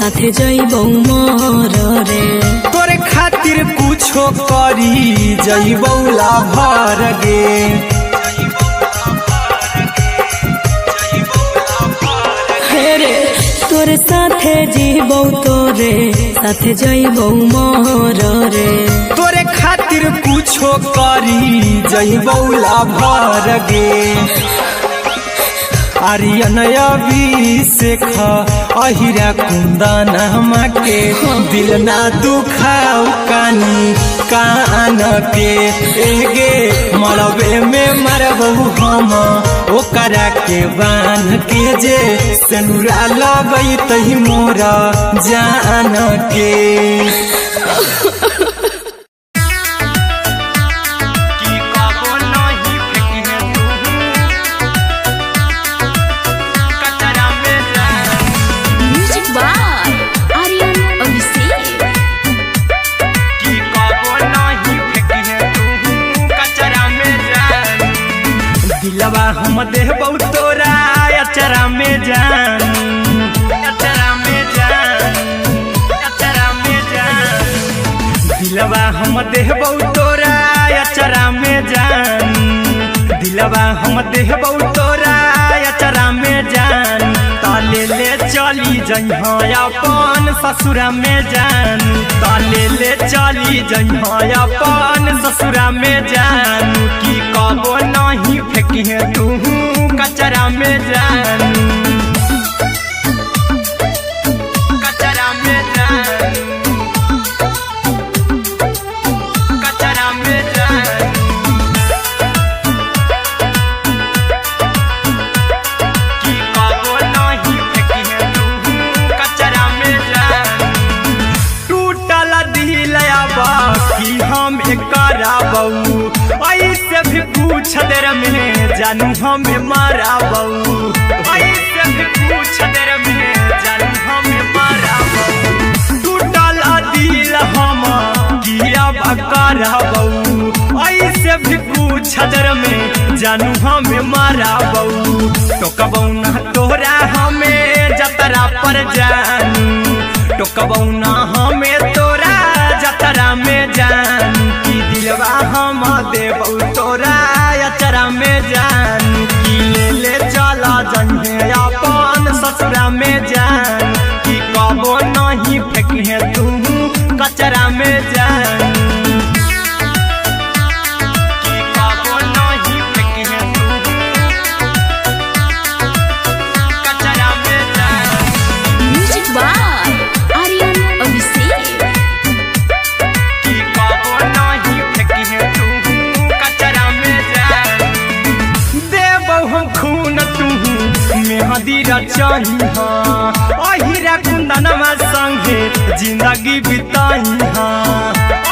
साथे जइबौ मोर रे। तोरे खातिर कुछो करी जइबौ लाभर गे। रे तोरे साथे जीबौ तोरे साथे जइबौ मोर रे। तोरे खातिर कुछो करी जइबौ लाभर गे। आर्यन अभिषेक अहिरा कुंदन के दिल ना दुखाऊ कानी कान के। एगे मरबे में मरबू हम ओकरा के बांध के जे सनुरा लगई तही मोरा जान के। दिलवा हम देबौ तोरा अचरा में जान, अचरा में जान, अचरा में जान। दिलवा हम देबौ तोरा अचरा में जान। दिलवा हम देबौ तोरा अचरा में जान। ताले ले चली जइहा अपन ससुरा में जान। ताले ले चली जइहा अपन ससुरा में जान। की कबो नहीं फेंकिहे तू कचरा में जान, कचरा में जान, कचरा में जान। की कबो नहीं फेंकिहे तू कचरा में जान। टूटल दिल आबा कि हम कराबौ ऐसे भी कुछ देर में जानू हमें माराबौ। ऐसे भी कुछ देर में जानू हमें माराबौ। टूटल दिल हम किया कराबौ ऐसे भी कुछ देर में जानू हमें माराबौ। टोकबौ ना तोरा हमें जतरा पर जानू। टोकबौ ना हमें तोरा जतरा में जानू। की दिलवा हम देबौ तोरा अचरा में जान। की ले चला जइहे अपन ससुरा में जान। की कबो नहीं फेंकिहे तू कचरा में जान। की कबो नहीं फेंकिहे तू कचरा में जान। Music by Aryan Abhishek. की कबो नहीं फेंकिहे तू कचरा में जान। देबौ हम खून तू मेहदी रचइहा अहिरा कुंदनमा संगे जिंदगी बिताइहा।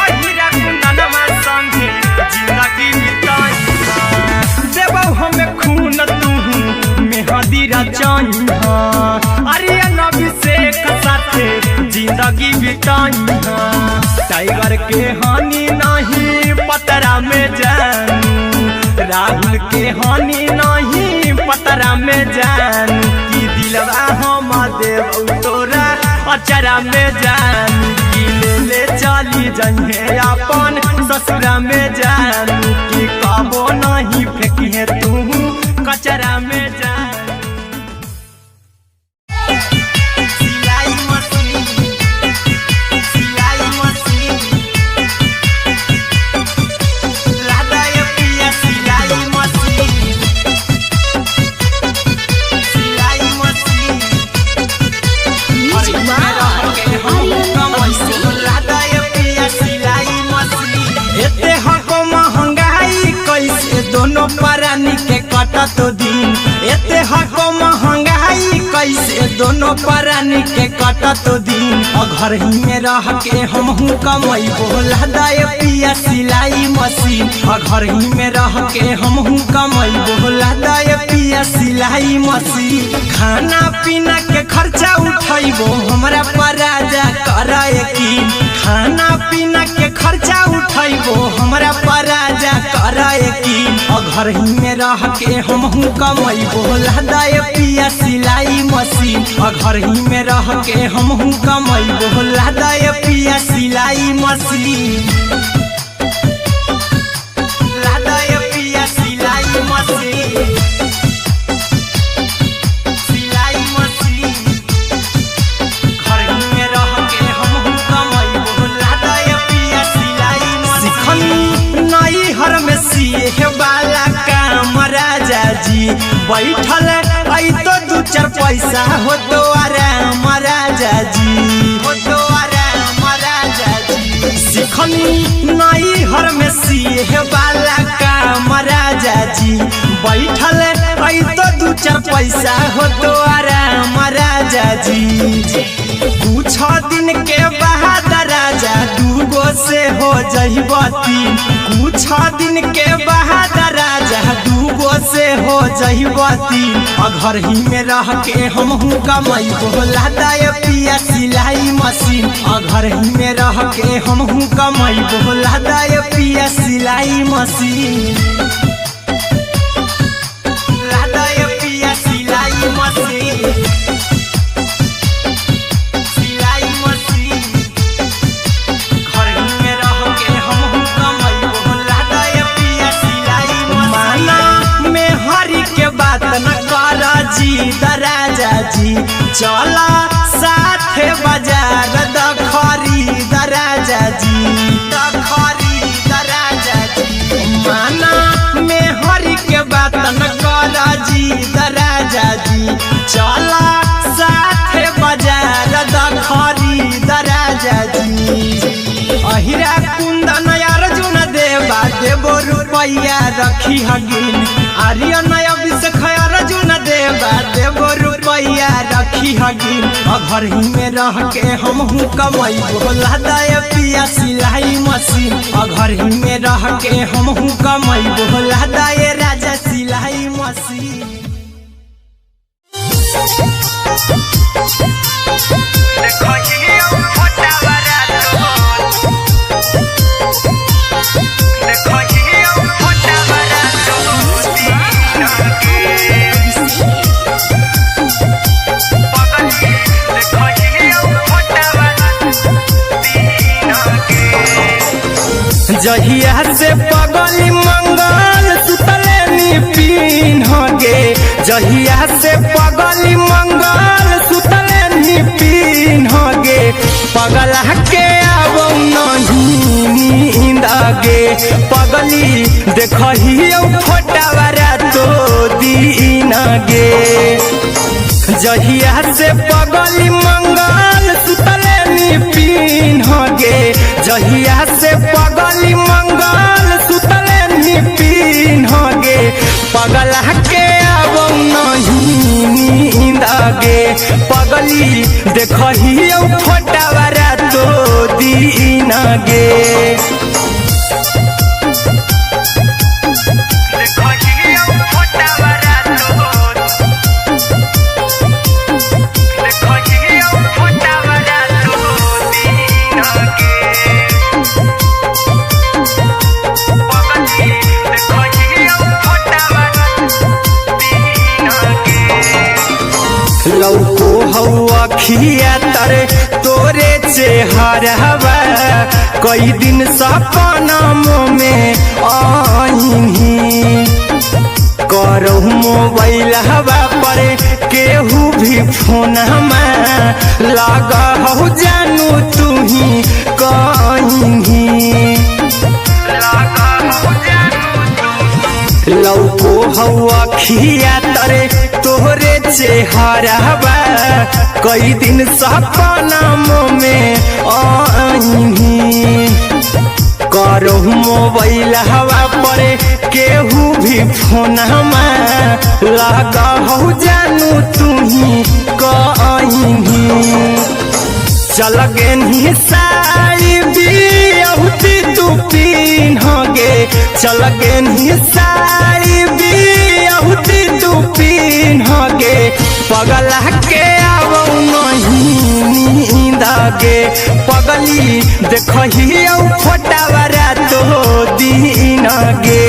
अहिरा कुंदनमा संगे जिंदगी बिताइहा। देबौ हम खून तू मेहदी रचइहा आर्यन अभिषेक साथे जिंदगी बिताइहा। टाइगर के हानि नहीं पतरा में जानू। राहुल के हानि नहीं पतरा में जानू। की दिलवा हम देबौ तोरा अचरा में जानू। की ले चली जइहे अपन ससुरा में जानू। की कबो नहीं फेंकिहे तू कचरा में जानू। दोनों परानी के कटत दिन एते हको महंगाई कैसे दोनों परानी के कटत दिन। घर ही में रह के हमहू कमैबो लदाए पिया सिलाई मशीन। घर ही में रह के हमहू कमैबो लदाए पिया सिलाई मशीन। खाना पीना के खर्चा उठैबो हमरा पराजा कराए की। खाना पीना के खर्चा उठैबो हमरा पराजा कराए की। घर ही में रह के हमहू कमैबो लहदाए पिया सिलाई मशीन घर ही में रह के हमहू कमैबो लहदाए पिया सिलाई मशीन लहदाए पिया सिलाई मशीन सिलाई मशीन घर ही में रह के हमहू कमैबो लहदाए पिया सिलाई मशीन नई हर में सिए वाला काम राजा जी बैठल आई तो दू चार पैसा हो तो आराम राजा जी हो तो आराम राजा जी सिखनी नई हर में सिए वाला काम राजा जी बैठल आई तो दू चार पैसा हो तो आराम राजा जी कुछ दिन के बाद राजा दूगो से हो जइब तीन कुछ दिन के बाद राजा दूगो से हो जइब तीन घर ही में रह के हमहू कमैबो लहदाए पिया सिलाई मशीन घर ही में रह के हमहू कमैबो लहदाए पिया सिलाई मशीन लहदाए पिया सिलाई मशीन राजा जी चला साथे बाजार द खरीद राजा जी द खरीद राजा जी माना में हरी के बात न कर जी द राजा जी चला साथे बाजार द खरीद राजा जी अहिरा कुंदन अर्जुन देवा देबो रुपया रखी हगिन आर्यन अभिषेक अर्जुन देवा देबो रुपया रखी हगिन घर ही में रह के हमहू कमैबो लहदाए पिया सिलाई मशीन घर ही में रह के हमहू कमैबो लहदाए राजा सिलाई मशीन जहिया से पगली मंगल सुतले निपिन गे जहिया से पगली मंगल सुतले निपिन गे पगला के आबो नहीं नींद गे पगली देखहियो फोटावारा तो दीन गे जहिया से पगली मंगल सुतले निपिन गे जहिया से पगली मंगल सुतले निपिन गे पगला के आबो नहीं नींद गे पगली देखहियो फोटावारा तो दीन गे लौको हवा खिया तरे तोरे चेहरावा कई दिन सपना में आईनी करहु मोबाइल हवा पर केहू भी फोन में लगा हो जानू तू ही कहीं लौको हवा खिया तरे तोहरे चेहरावा कई दिन सपना में आईनी करहु मोबाइल हवा पर केहू भी फोन में लगा हो जानू तू ही कहीं चल गे साड़ी बियाहुती तू पीन गे चल गे साड़ी बियाहुती तू पीन गे पगला के आबो नहीं नींद गे पगली देखहियो फोटावारा तो दीन गे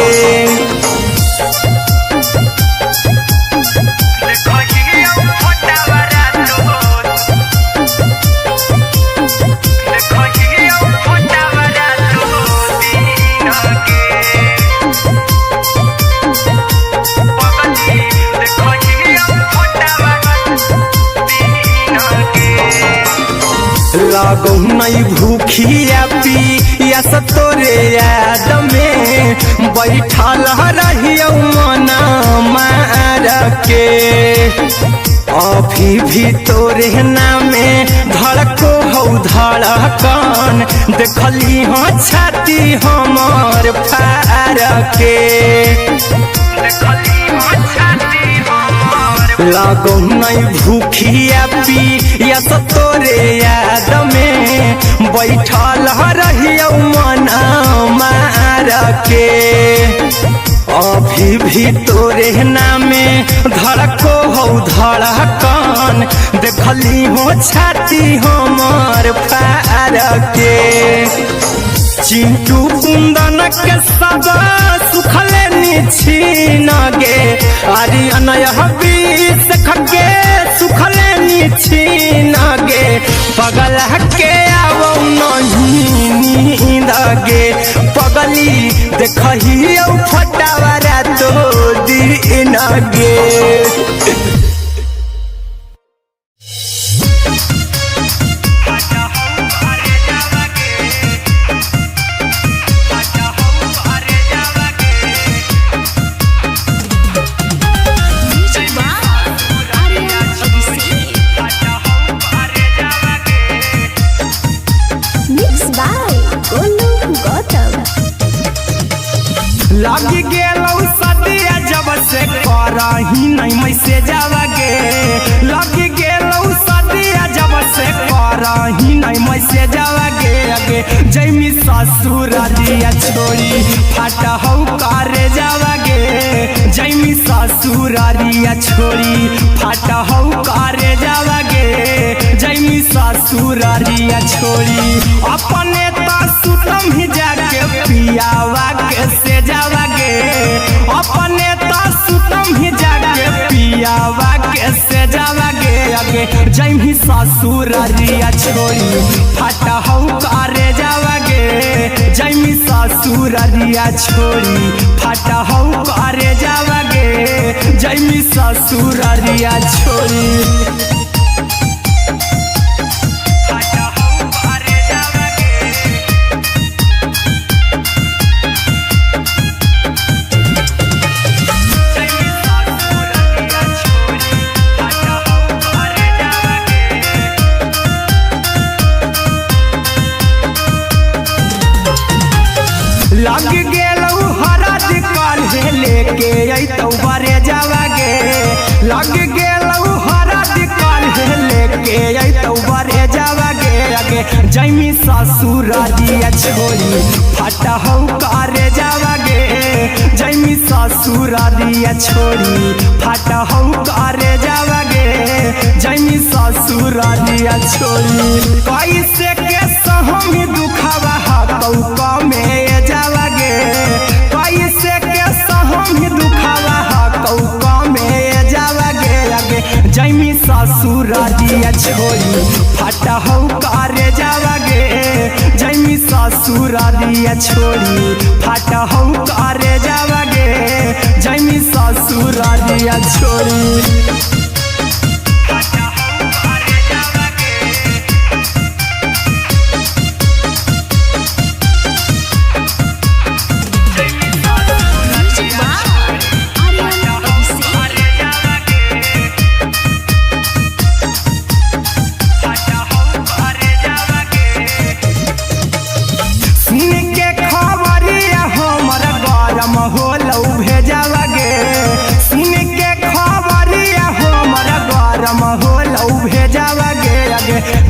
लागो नहीं भूखिया पिया तोरे याद में बैठल रहियो मना मार के अभी भी तोरे नामे धड़को हो धड़कन देखली हाँ छाती हमार फार के लागो नहीं भूखिया पिया तोरे याद में बैठल रहियो मना मार के अभी भी तोरे नामे धड़को हो धड़कन देखली हो छाती हमार फार के चिंटू कुंदन के सब सुखले निछीन गे आर्यन बीस खगे सुखले निछीन गे पगल के आवो नहीं नींद गे पगली देखही फटावरा तो दिन गे लगी गेलौ सदिया जब से करही नहीं मैसेज गे लगी गेलौ सदिया जब से करही नहीं मैसेज गे अगे जैमी ससुर दिया छोड़ी फाटा हौ करे जावा गे जैमी ससुर दिया छोड़ी फाटा हौ करे जावा गे जैमी ससुर दिया छोड़ी अपने तो सुतम ही जाके पियावा के से जावा गे अपने तो सुतम ही जाके पियावा के से जावा गे अगे जैमी ससुर दिया छोड़ी फाटा हौ करे जावा गे जैमी ससुर दिया छोड़ी फाटा हौ करे जावा गे जैमी ससुर दिया छोड़ी लग गेलौ हरद काल्हे लेके अइतौ बरे जावा गे लग गेलौ हरद काल्हे लेके अइतौ बरे जावा गे अगे जैमी ससुर दिया छोड़ी फाटा हौ करे जावा गे जैमी ससुर दिया छोड़ी फाटा हौ करे जावा गे जैमी ससुर दिया छोड़ी कैसे के सहम दुखावा हकौ में जावा गे कैसे के सहम दुखावा हकौ में जावा गे अगे जैमी ससुर दिया छोड़ी फाटा हौ करे जावा गे जैमी ससुर दिया छोड़ी फाटा हौ करे जावा गे जैमी ससुर दिया छोड़ी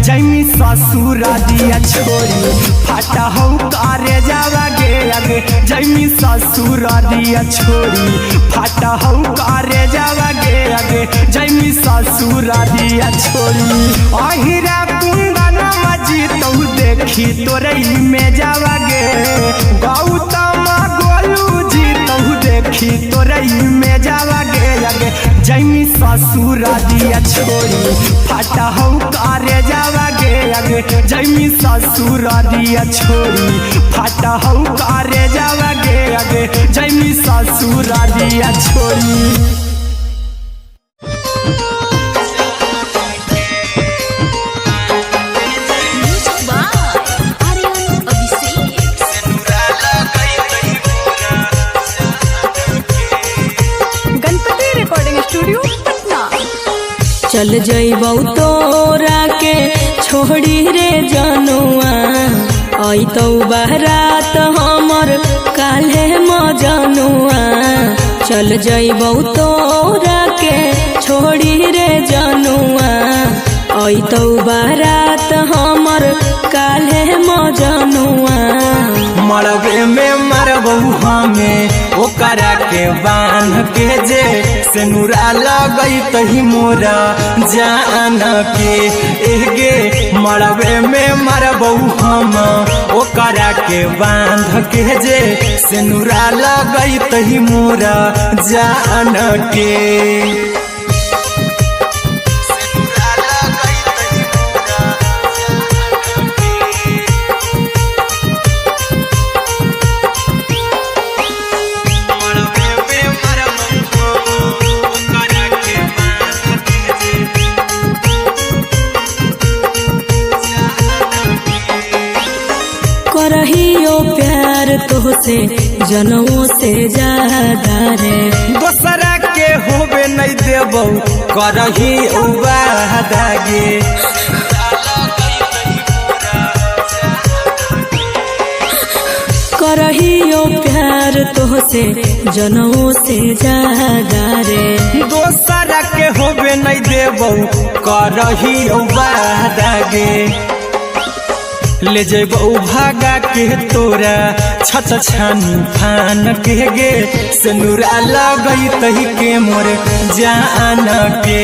जैमी ससुर दिया छोड़ी फाटा हौ करे जावा गे अगे जैमी ससुर दिया छोड़ी फाटा हौ करे जावा गे अगे जैमी ससुर दिया छोड़ी अहिरा कुंदन मजी तो देखी तोरे में जावा गे गौतम गोलू जी तो देखी तोरे में जावा गे अगे जैमी ससुर दिया छोड़ी फाटा हौ करे जावा गे अगे जैमी ससुर दिया छोड़ी फाटा हौ करे जावा गे अगे जैमी ससुर दिया छोड़ी Music चल जइबौ तोरा के छोड़ी रे जनुआ अइतौ बारात हमर काल्हे मजनुआ चल जइबौ तोरा के छोड़ी रे जनुआ अइतौ बारात हमर काल्हे मजनुआ मरबे में मरबौ हमें ओकरा के बांध के जे सिनुरा लगई तही मोरा जान के एगे मरबे में मरबौ हम ओकरा के बांध के जे सिनुरा लगई तही मोरा जान के करहियो प्यार तोहसे जनमों से ज्यादा रे दोसरा के होबे नहीं देबौ करही उबादागे करहियो प्यार तोहसे जनमों से ज्यादा रे दोसरा के होबे नहीं देबौ करही उबादागे ले जेबौ भागा के तोरा छत छानी फान के गे सिनुरा लगई तही के मोर जान के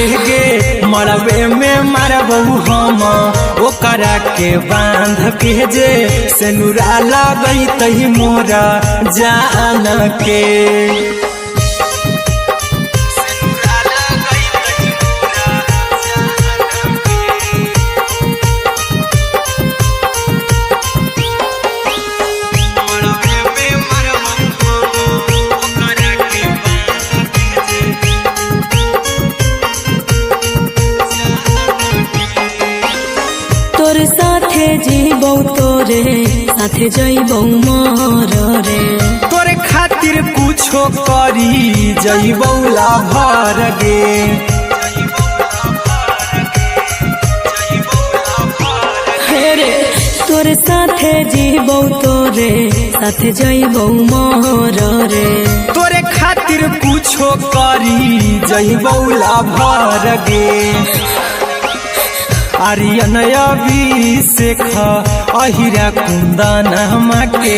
एगे मरबे में मरबौ हम ओकरा के बांध के जे सिनुरा लगई तही मोरा जान के तोरे साथे जीबौ तोरे साथे जइबौ मर रे तोरे खातिर कुछो करी जइबौ लाभर गे रे तोरे साथे जीबौ तोरे साथे जइबौ मर रे तोरे खातिर कुछो करी जइबौ लाभर गे आर्यन अभिषेक अहिरा कुंदन के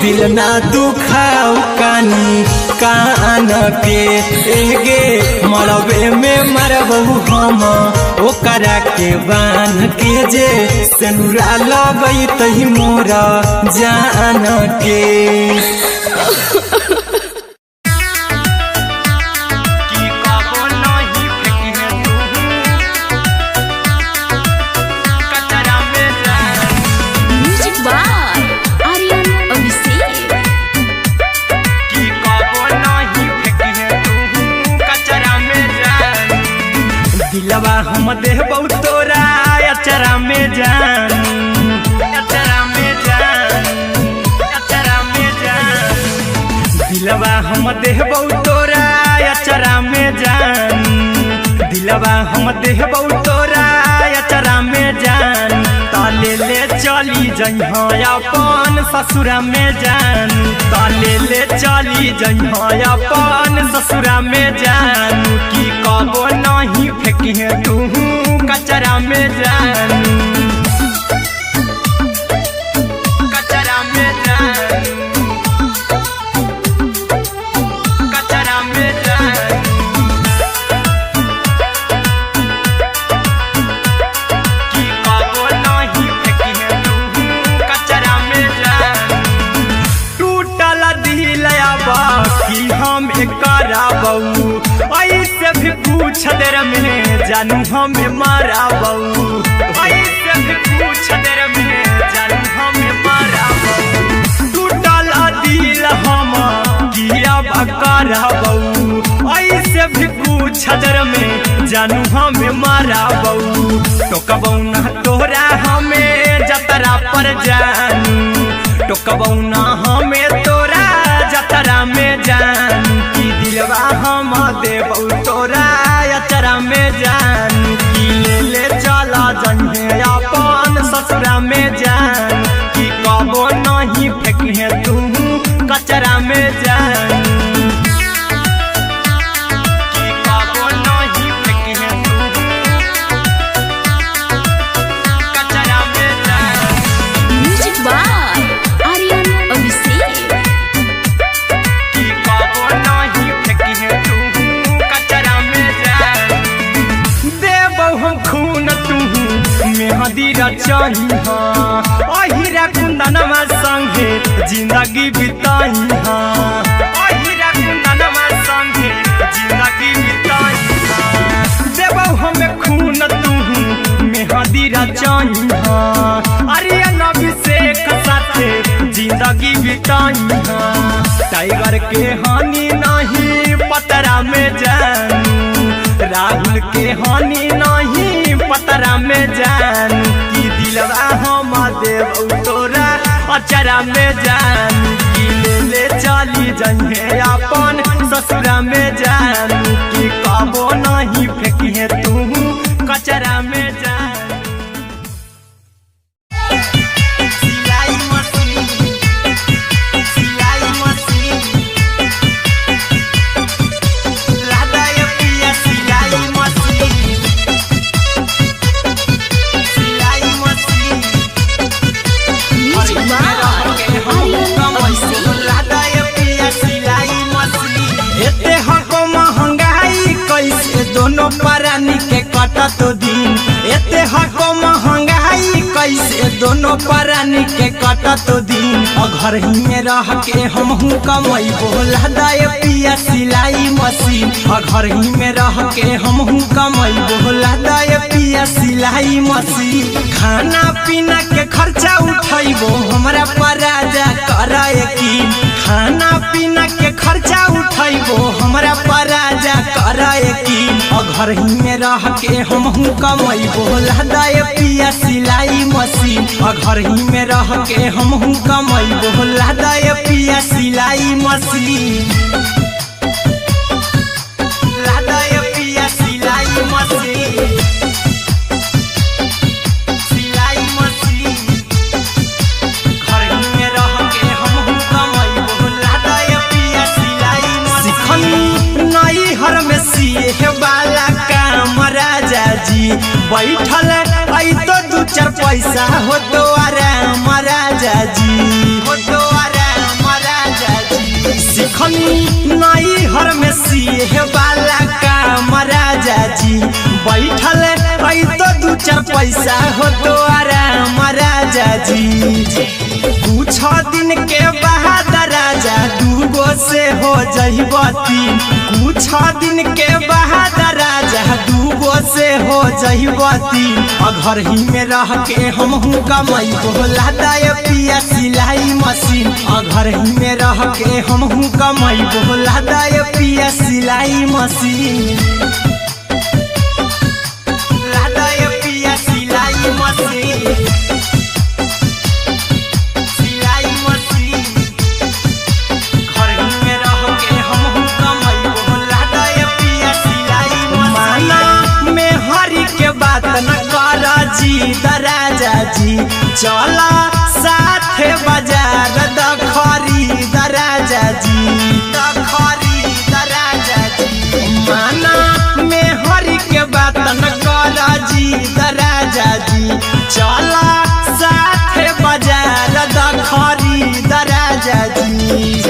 दिल ना दुखाऊ कानी कान के एगे मरबे में मरबौ हम ओकरा के बांध के जे सिनुरा लगई तही मोरा जान के दिलवा हम देबौ तोरा अचरा में जान अचरा में जान अचरा में जान दिलवा हम देबौ तोरा अचरा में जान दिलवा हम देबौ तोरा अचरा में जान ताले ले चली जइहा अपन ससुरा में जान ताले ले चली जइहा अपन ससुरा में जान की कबो नहीं फेंकिहे तू कचरा में जान कचरा में जान कचरा में जान की कबो नहीं फेंकिहे तू कचरा में जान टूटल दिल बाकी हम कराबौ ऐसे भी पूछ देर में जानू हमें माराबौ ऐसे भी पूछ देर में जानू हमें माराबौ टूटल दिल हम किया कराबौ ऐसे भी पूछ देर में जानू हमें माराबौ टोकबौ ना तोरा हमें जतरा पर जानू टोकबौ ना हमें तोरा जतरा में जानू की दिलवा हम देबौ तोरा अचरा में जान में जान कि कबो नहीं फेंकिहे तू कचरा में जान कि कबो नहीं फेंकिहे तू कचरा में जान। Music by Aryan Abhishek. कि कबो नहीं फेंकिहे तू कचरा में जान। देबौ हम खून तू मेहदी रचही अहिरा कुंदनमा संगे जिंदगी बिताई अहिरा कुंदनमा संगे जिंदगी बिताई देबौ हमें खून तू मेहदी रचही अरिया अभिषेक साथे जिंदगी बिताई टाइगर के हानि नहीं पतरा में जानू राहुल के हानि नहीं पतरा में जानू कि दिलवा हम देव तोरा अचरा में जानू कि ले चली जइहे अपन ससुरा में जानू कि कबो नहीं फेंकिहे तू कचरा में जानू। सिलाई मशीन सिलाई मशीन लादा ये पिया सिलाई मशीन सिलाई machine music by Aryan Abhishek. लादा ये पिया सिलाई मशीन एते हको महंगाई कैसे दोनों परानी के कटत दिन एते हको महंगाई कैसे दोनों परानी के कटत दिन घर ही में रह के हमहू कमैबो लादा ये पिया सिलाई मशीन घर ही में रह के हमहू कमैबो लादा ये पिया सिलाई मशीन खाना पीना के खर्चा उठैबो हमरा पराजा कराए की खाना पीना के खर्चा उठैबो हमरा पराजा कराए की घर ही में रह के हमहू कमैबो लादा ये पिया सिलाई मशीन घर ही में रह के हमहू कमैबो लादा ये पिया सिलाई मशीन लादा ये पिया सिलाई मशीन सिलाई मशीन घर ही में रह के हमहू कमैबो लादा ये पिया सिलाई मशीन नई हर में सिए वाला काम राजा जी बैठल आई तो दू चार पैसा हो तो आराम राजा जी हो तो आराम राजा जी सिखनी नई हर में सिए वाला काम राजा जी बैठल आई तो दू चार पैसा हो तो आराम राजा जी कुछ दिन के बाद राजा दूगो से हो जइबो तीन कुछ दिन के बाद राजा दूगो से हो जइबो तीन घर ही में रह के हमहू कमैबो लादा ये पिया सिलाई मशीन घर ही में रह के हमहू कमैबो लादा ये पिया सिलाई मशीन लादा ये पिया सिलाई मशीन सिलाई मशीन घर ही में रह के हमहू कमैबो लादा ये पिया सिलाई मशीन माना में हरी के बात न कर जी दराजा जी चला साथे बाजार दखरी दराजा जी दखरी दराजा जी माना में हरी के बात न कर जी दराजा जी चला साथे बाजार दखरी दराजा जी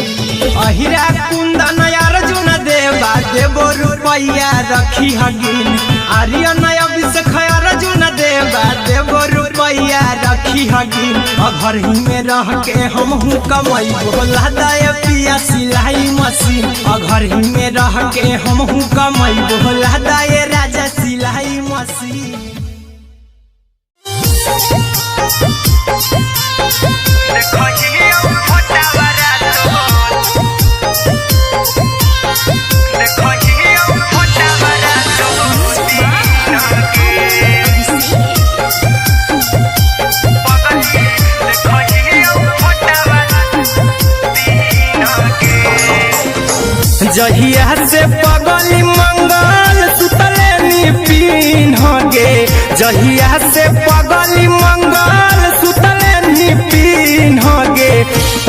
अहिरा कुंदन अर्जुन देवा देबो रुपैया रखी हगिन आर्यन अभिषेक अर्जुन देवा देबो रुपैया रखी हगिन घर ही में रह के हमहू कमैबो लादा ये पिया सिलाई मशीन घर ही में रह के हमहू कमैबो लादा ये राजा सिलाई मशीन। जहिया से पगली मंगल सुतले पिन्ह गे जहिया से पगली मंगल सुत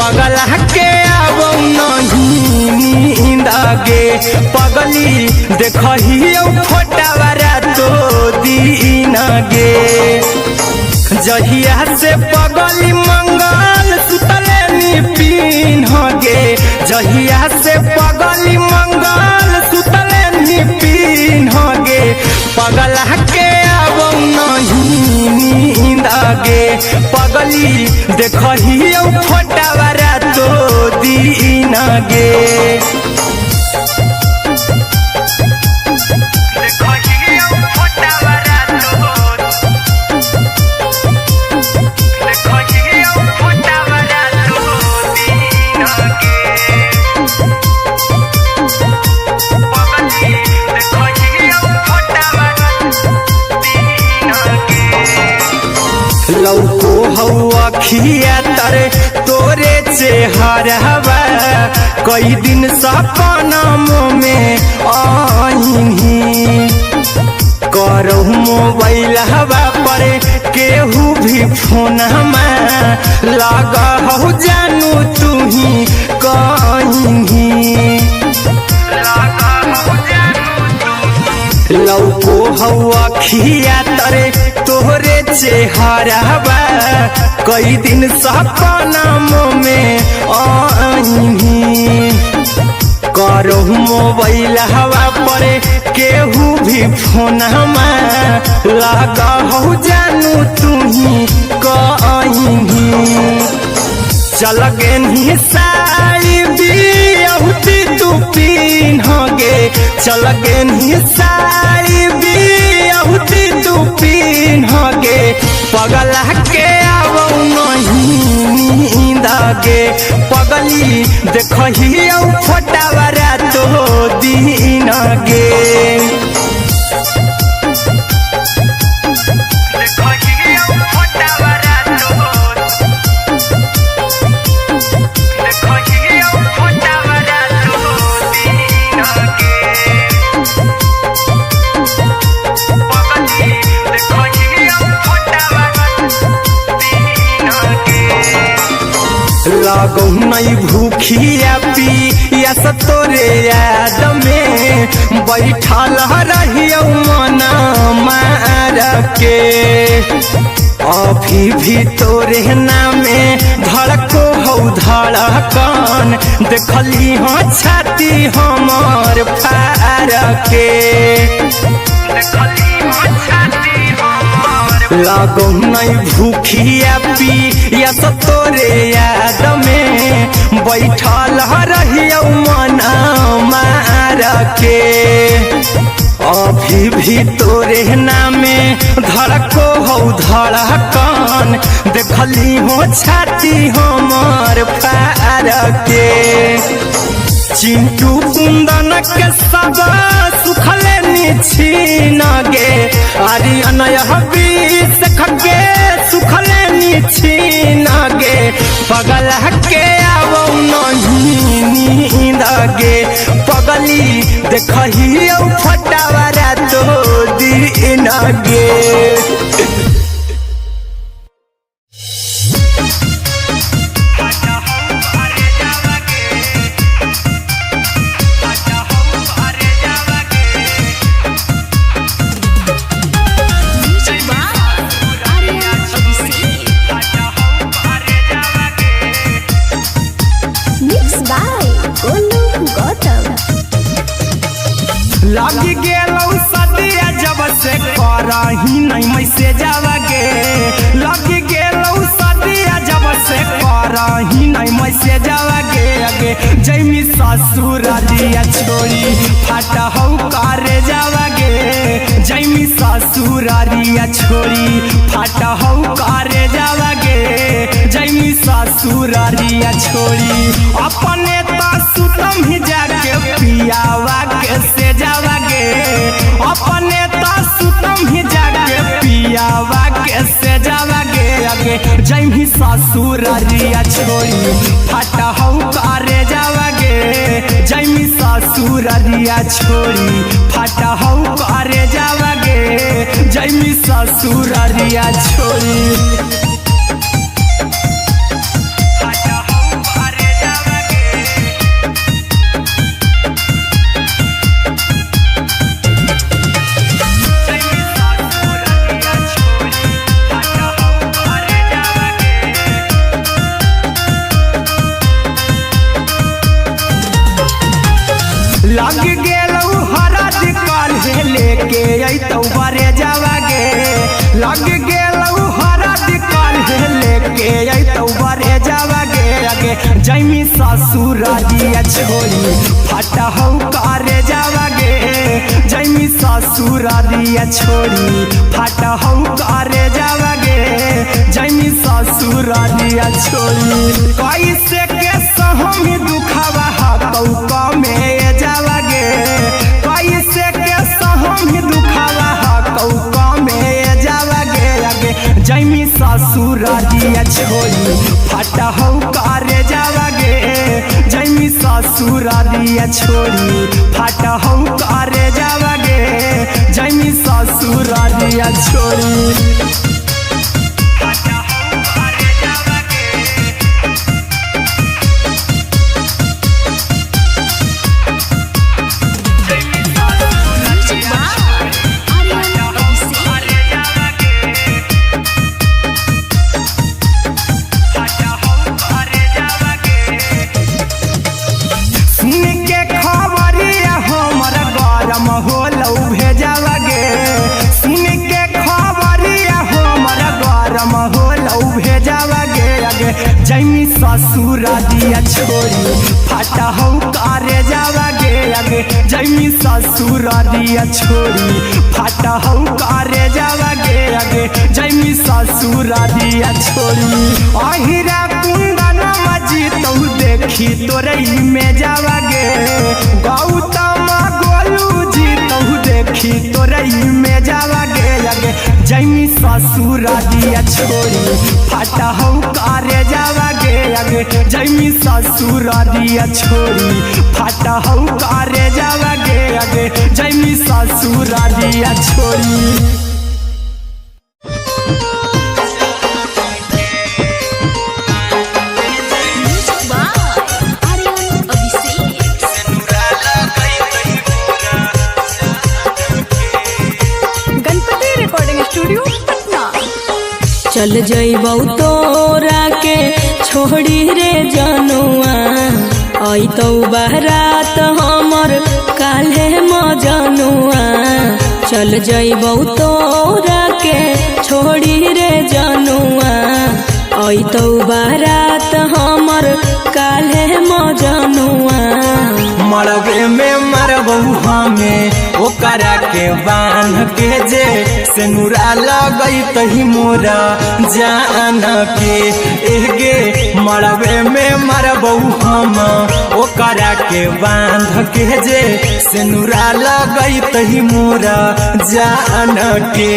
पगला के आवो नहीं नींद गे पगली देखही फोटावारा तो दीन गे जहिया से पगली मंगल सुतले निपिन गे जहिया से पगली मंगल सुतले निपिन गे पगला के आवो नहीं नींद गे पगली देखही फोटावारा तो दीन गे लौको हवा खिया तरे तोरे चेहरावा कई दिन सपनों में आईनी करो मोबाइल हवा पर केहू भी फोन लगा हो जानू तू ही कहीं लौको हवा खिया तरे तोहरे चेहरावा कई दिन सपनों में आईनी करो मोबाइल हवा पर केहू भी फोन लगा हो जानू तू ही कहीं चल गे साड़ी बिहुती तू पीन गे चल गे साड़ी बिहुती तू पीन गे पगला के आवो नहीं नींद गे पगली देखही फोटावारा तो दीन गे लागो नहीं भूखिया पिया तोरे याद में बैठल रहियो मना मार के अभी भी तोरे नामे धड़को हो धड़कन देखली हाँ छाती हमार फार के लागो नहीं भूखिया पिया तोरे याद में बैठल रहियो मना मार के अभी भी तोरे नामे धड़को हो धड़कन देखली हो छाती हमार फार के चिंटू कुंदन के सब सुखले निछीन गे आर्यन बीस खगे सुखले निछीन गे पगला के आवो नहीं नींद गे पगली देखही फोटावारा तो दीन गे लगी गेलौ सदिया जब से करही नहीं मैसेज गे लगी गेलौ सदिया जब से करही नहीं मैसेज गे अगे जैमी ससुरालिया छोड़ी फाटा हो करे जावा गे जैमी ससुरालिया छोड़ी फाटा हो करे जावा गे जैमी ससुरालिया छोड़ी अपने तो सुतम ही जाके पियावा के से जावा गे अपने तो सुतम ही जाके पियावा के से जावा गे अगे जैमी ससुरालिया छोड़ी फाटा हो करे जावा गे जैमी ससुरालिया छोड़ी फाटा हो करे जावा गे जैमी ससुरालिया छोड़ी फाटा हो लग गेलौ हरद काल्हे लेके अइतौ बरे जावागे आगे जैमी ससुरारिया छोड़ी फटहौ करे जावागे जैमी ससुरारिया छोड़ी फटहौ करे जावागे जैमी ससुरारिया छोड़ी कैसे के सहमी दुखावा हकौ कमे जावागे कैसे के सहमी दुखावा हकौ कमे जावागे आगे जैमी ससुरारिया छोड़ी फटहौ करे जावागे जैमी ससुरारिया छोड़ी फटहौ करे जावागे जैमी ससुरारिया छोड़ी जैमी ससुरारिया छोड़ी फटहौ करे जावागे आगे जैमी ससुरारिया छोड़ी फटहौ करे जावागे आगे जैमी ससुरारिया छोड़ी अहिरा कुंदन मजी तौ देखी तोरई में जावागे गौतम गोलू जी तौ देखी तोरई में जावागे आगे जैमी ससुरारिया छोड़ी फटहौ करे जावागे आगे जैमी ससुरारिया छोड़ी फटहौ करे जावागे आगे जैमी ससुरारिया छोड़ी चल जइबौ तोरा के छोड़ी रे जनुआ अइतौ बारात हमर काल्हे मजनुआ चल जइबौ तोरा के छोड़ी रे जनुआ अइतौ बारात हमर काल्हे मजनुआ मरबे में मरबौ हमें ओकरा के बांध के जे सेनुरा लगैतहि मोरा जान के एगे मरबे में मरबौ हम ओकरा के बांध के जे सेनुरा लगैतहि मोरा जान के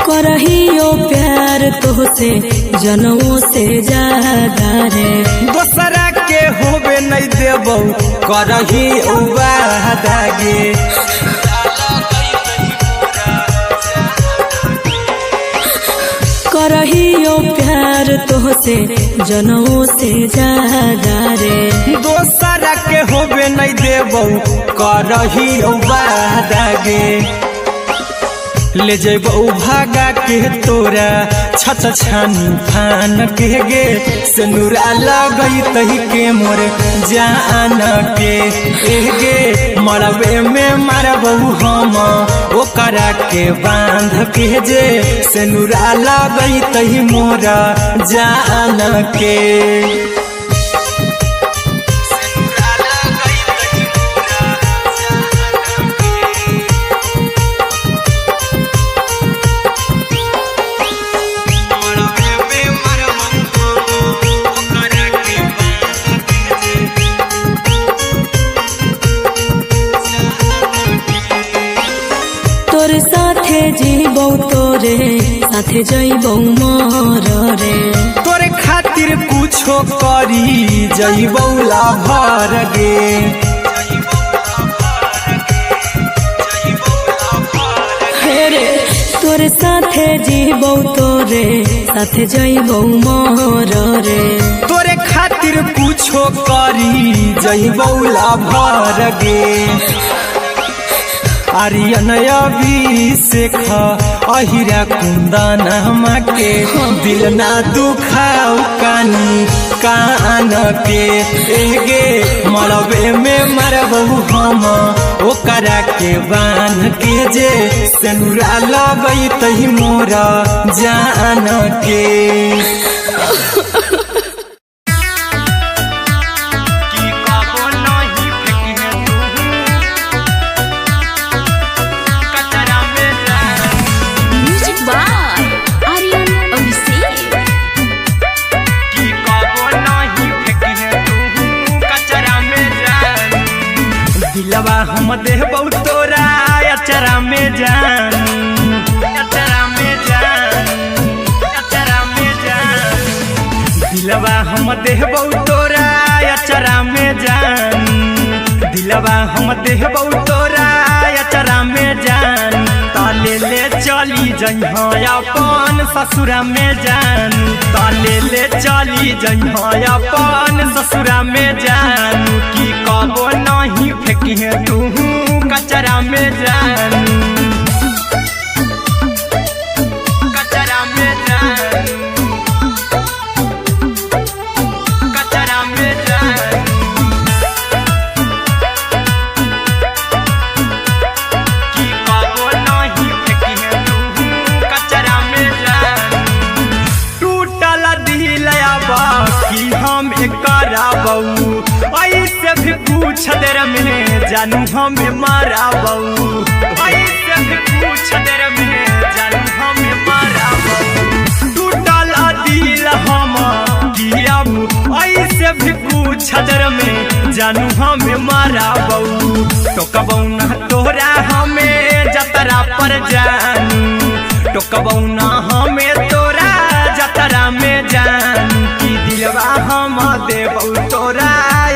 करहियो प्यार तोहसे जनों से ज्यादा रे दोसरा के होबे नहीं देबौ करही उबादागे करहियो प्यार तोहसे जनों से ज्यादा रे दोसरा के होबे नहीं देबौ करही उबादागे ले जेबौ भागा के तोरा छत छानी फान के गे सेनुरा लगैतहि के मोर जान के एगे मरबे में मरबौ हम ओकरा के बांध के जे सेनुरा लगैतहि मोरा जान के तोरे साथे जीबौ तोरे साथे जइबौ मोर रे तोरे खातिर कुछो करी जइबौ लाभर गे हेरे तोरे साथे जीबौ तोरे साथे जइबौ मोर रे तोरे खातिर कुछो करी जइबौला भर गे आर्यन अभिषेक अहिरा कुंदन के दिल ना दुखाऊ कानी कान के एगे मरबे में मरबहू हम ओकरा के बान के जे सेनुरा लगई तही मोरा जान के दिलवा हम देबौ तोरा अचरा में जान अचरा में जान अचरा में जान दिलवा हम देबौ तोरा अचरा में जान दिलवा हम देबौ तोरा अचरा में जान ताले ले चली जइहा अपन ससुरा में जान ताले ले चली जइहा अपन ससुरा में जान की कबो नहीं फेंकिहे तू कचरा में जान कचरा में जान कचरा में जान की कबो नहीं फेंकिहे तू कचरा में जान टूटल दिल आबा कि हम कराबौ ऐसे भी पूछ देर में जानू हमें माराबौ ऐसे भी पूछ देर में जानू हमें माराबौ टूटल दिल हम कियाबू ऐसे भी पूछ देर में जानू हमें माराबौ टोकबौ ना तोरा हमें जतरा पर जानू टोकबौ ना हमें तोरा जतरा में जानू की दिलवा हम देबौ तोरा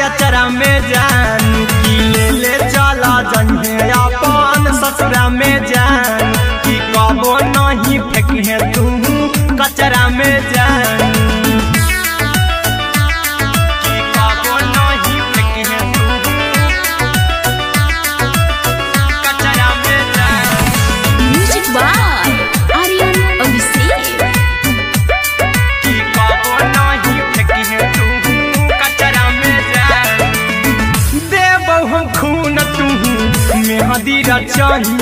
अचरा में जान की ले चला जइहे अपन ससुरा में जान की कबो नहीं फेंकिहे तू कचरा में जान की कबो नहीं फेंकिहे तू कचरा में जान म्यूजिक बाय आर्यन अभिषेक की कबो नहीं फेंकिहे तू कचरा में जान देबौ हम खून तू मेहदी रचही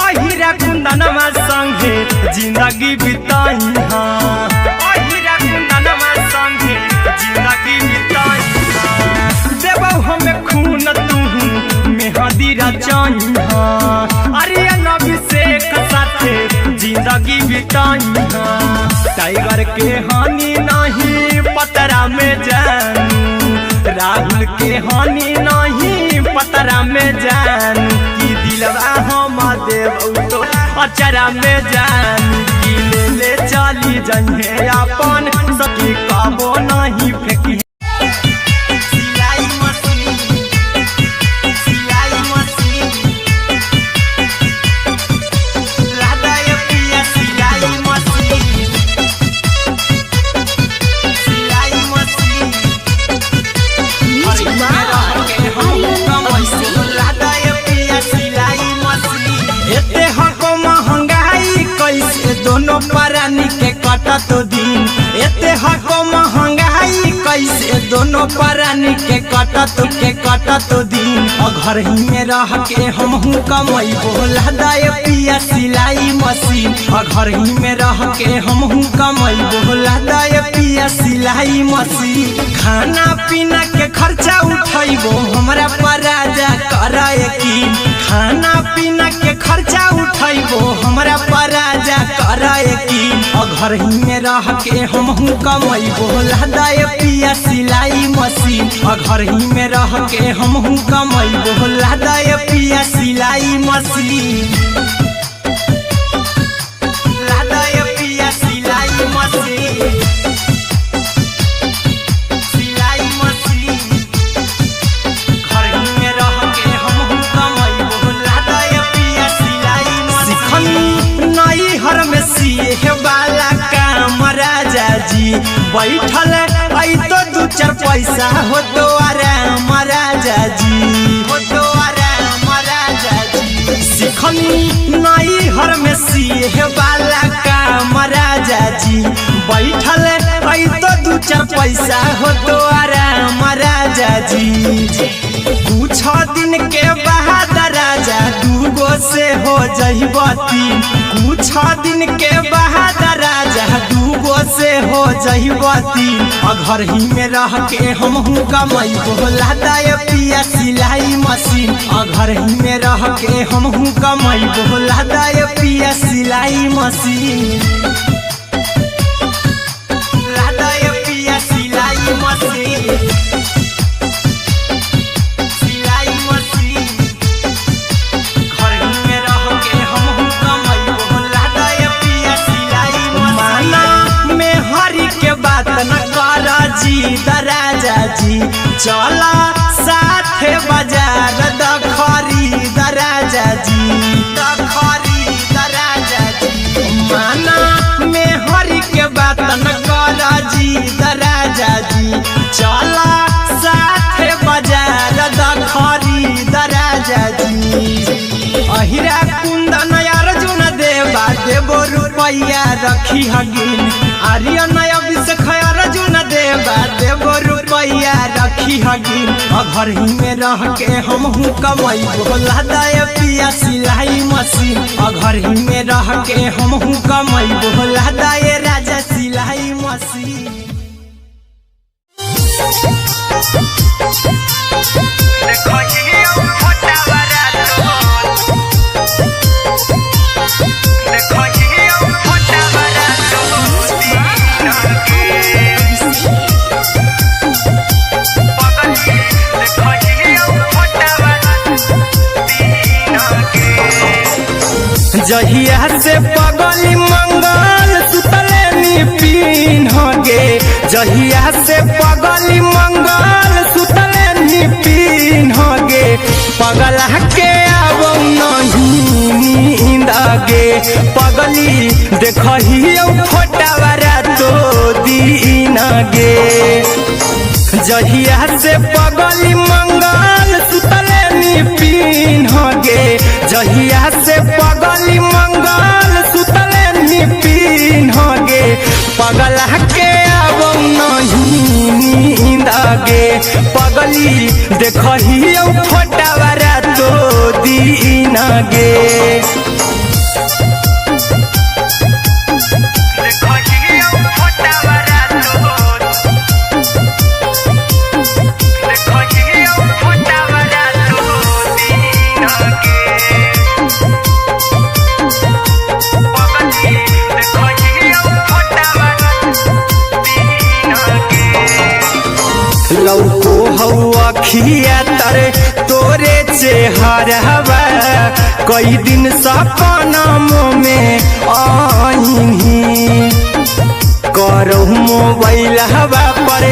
अहिरा कुंदनमा संगे जिंदगी बिताई अहिरा कुंदनमा संगे जिंदगी बिताई देबौ हमें खून तू मेहदी रचही आर्यन अभिषेक साथे जिंदगी बिताई टाइगर के हानि नहीं पतरा में जानू राहुल के हानि नहीं पतरा में जानू की दिलवा हम देबौ तो अचरा में जानू की ले चली जइहे अपन सखी कबो नहीं फेंकी सिलाई मशीन सिलाई मशीन लादा ये पिया सिलाई मशीन सिलाई machine music by Aryan Abhishek लादा ये पिया सिलाई मशीन एते हको महंगाई कैसे दोनों परानी के कटत दिन एते हको महंगाई कैसे दोनों परानी के कटत दिन और घर ही में रह के हमहू कमैबो लादा ये पिया सिलाई मशीन और घर ही में रह के हमहू कमैबो लादा ये पिया सिलाई मशीन खाना पीना के खर्चा उठैबो हमरा पराजा कराए की खाना पीना के खर्चा उठैबो हमरा पराजा कराए की और घर ही में रह के हमहू कमैबो लादा ये पिया सिलाई मशीन और घर ही में रह के हमहू कमैबो लादा ये पिया सिलाई मशीन लादा ये पिया सिलाई मशीन सिलाई मशीन घर ही में रह के हमहू कमैबो लादा ये पिया सिलाई मशीन नई हर में सिए वाला काम राजा जी बैठल आई तो 2-4 पैसा हो तो आराम राजा जी, हो तो आराम राजा जी। सिखनी नई हर में सीहे वाला काम राजा जी, बैठल आई तो 2-4 पैसा हो तो आराम राजा जी। कुछ दिन के बाद राजा 2 से हो जहिबती, कुछ दिन के बाद राजा 2 से हो जहिबती। घर ही में रह के हमहू कमाई बोला दाय पिया सिलाई मशीन, घर ही में रह के हमहू कमाई बोला दाय पिया सिलाई मशीन, लादाय पिया सिलाई मशीन, सिलाई मशीन। घर ही में रह के हमहू कमाई बोला दाय पिया सिलाई मशीन। माना में हरी के बात न कर जी दराजा जी, चला साथे बाजार द खरीद राजा जी, द खरीद राजा जी। माना में हरी के बात न कर जी दराजा जी, चला साथे बाजार द खरीद राजा जी। अहिरा कुंदन अर्जुन देवा देबो रुपया रखी हगिन, आर्यन अभिषेक अर्जुन देवा देबो रुपया रखी हगिन। घर ही में रह के हमहू कमाई बोला दाय पिया सिलाई मशीन, घर ही में रह के हमहू कमाई बोला दाय राजा सिलाई मशीन। जहिया से पगली मंगल सुतले निपिन गे, जहिया से पगली मंगल सुतले निपिन गे। पगला के आवो नहीं नींद गे, पगली देखही फोटावारा तो दीन गे। जहिया से पगली मंगल सुतले निपिन गे, जहिया से पगली मंगल सुतले निपिन गे। पगला के आवो नहीं नींद गे, पगली देखही फोटावारा तो दीन गे। लौको हवा खिया तरे तोरे चेहरवा, कई दिन सपनों में आईनी। करहु मोबाइल हवा पर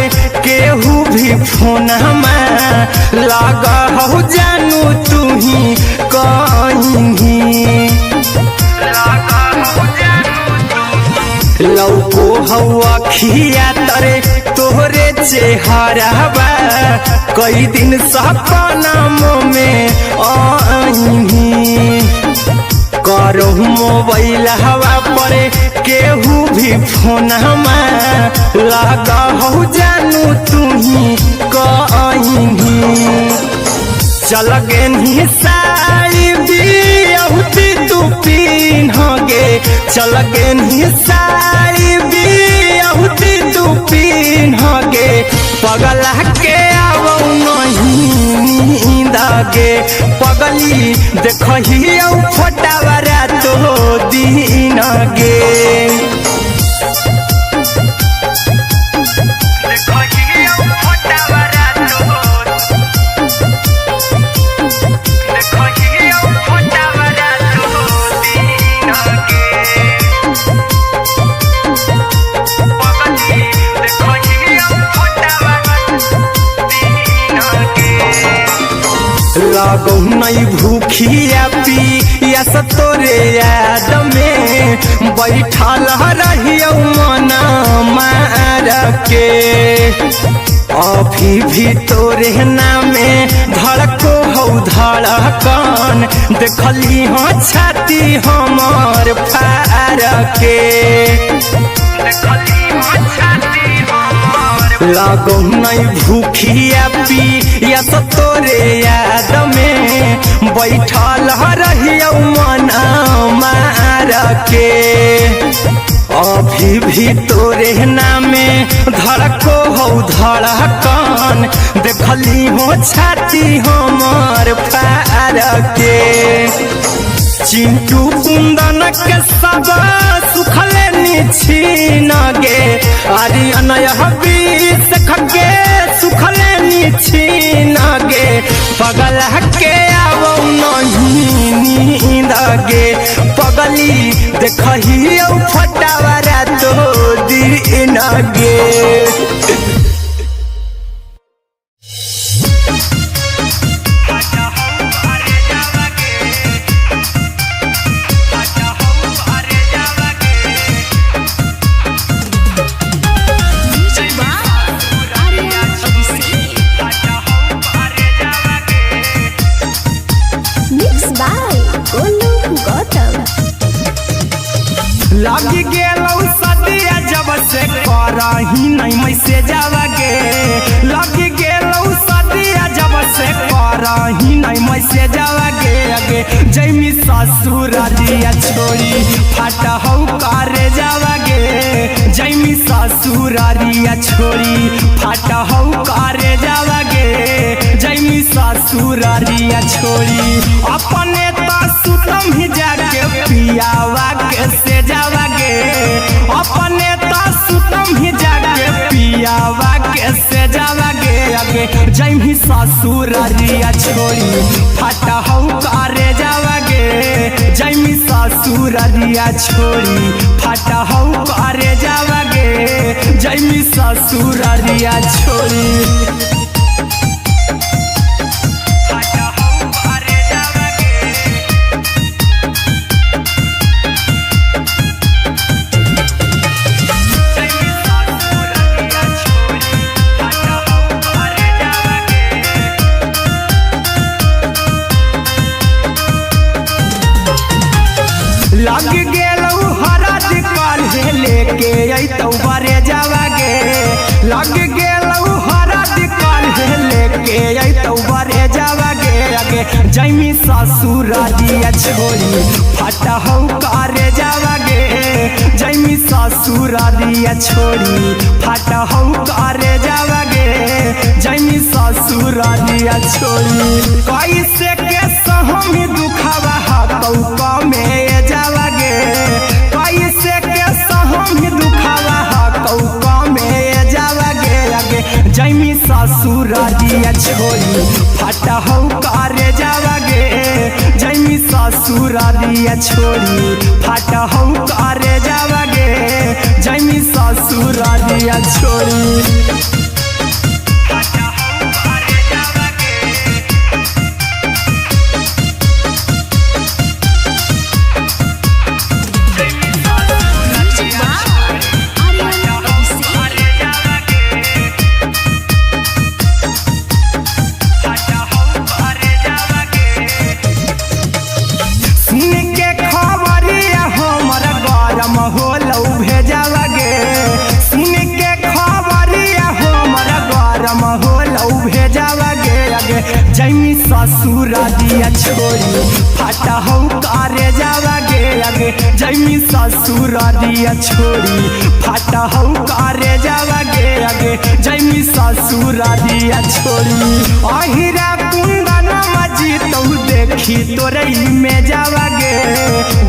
केहू भी फोन लगा हो जानू तू ही कहीं। लौको हवा खिया तरे तोहरे चेहरवा, कई दिन सपनों में आईनी। करहु मोबाइल हवा पर केहू भी फोन लगा हो जानू तू ही कहीं। चल गे साड़ी बियहुती तू पीन गे, चल गे साड़ी बियहुती तू पीन गे। पगला के आवो नहीं नींद गे, पगली देखही फोटावारा तो दीन गे। लगौ नहीं भूखिया पिया तोरे याद में बैठल रहियो मन मारा के अभी भी तोरे नामे धड़को हौ धड़कन देखली हाँ छाती हमर फार के लागो नहीं भूखिया पिया तो तोरे याद में बैठल रहियो मन मार के अभी भी तोरे नामे धड़को हौ धड़कन देखली हो छाती हमर फार के चिंटू कुंदन के सब सुखले निछीन गे आर्यन हबीस खके सुखले निछीन गे पगल के आवो नहीं नींद गे पगली देखही फटावरा तो दिन गे लगी गेलौ सदिया जब से करही नहीं मैसेजवा गे लगी गेलौ सदिया जब से करही नहीं मैसेजवा गे अगे जैमी ससुरारिया छोड़ी फाटा हौ करे जावा गे जैमी ससुरारिया छोड़ी फाटा हौ करे जावा गे जैमी ससुरारिया छोड़ी अपने तो सुतम ही जाके पियावा के से जावा गे अपने तो सुतम ही जाके पियावा के से जावा गे अगे जैमी ससुरारिया छोड़ी फाटा हौ करे जावा गे जैमी ससुरारिया छोड़ी फाटा हौ करे जावा गे जैमी ससुरारिया छोड़ी लग गेलौ हरद काल्हे लेके अइतौ बरे जावा गे लग गेलौ हरद काल्हे लेके अइतौ बरे जावा गे अगे जैमी ससुरारिया छोड़ी फाटा हौ करे जावा गे जैमी ससुरारिया छोड़ी फाटा हौ करे जावा गे जैमी ससुरारिया छोड़ी कैसे के सहम दुखवा हकौ कमे जावा गे कैसे के सहम दुखवा हकौ कमे जावा गे अगे जैमी ससुरारिया छोड़ी फाटा हौ करे जावा गे जैमी ससुरारिया छोड़ी फाटा हौ करे जावा गे जैमी ससुरारिया छोड़ी जैमी ससुरारिया छोड़ी फाटा हौ करे जावा गे अगे जैमी ससुरारिया छोड़ी फाटा हौ करे जावा गे अगे जैमी ससुरारिया छोड़ी अहिरा कुंदन मजीतौ देखी तोरई में जावा गे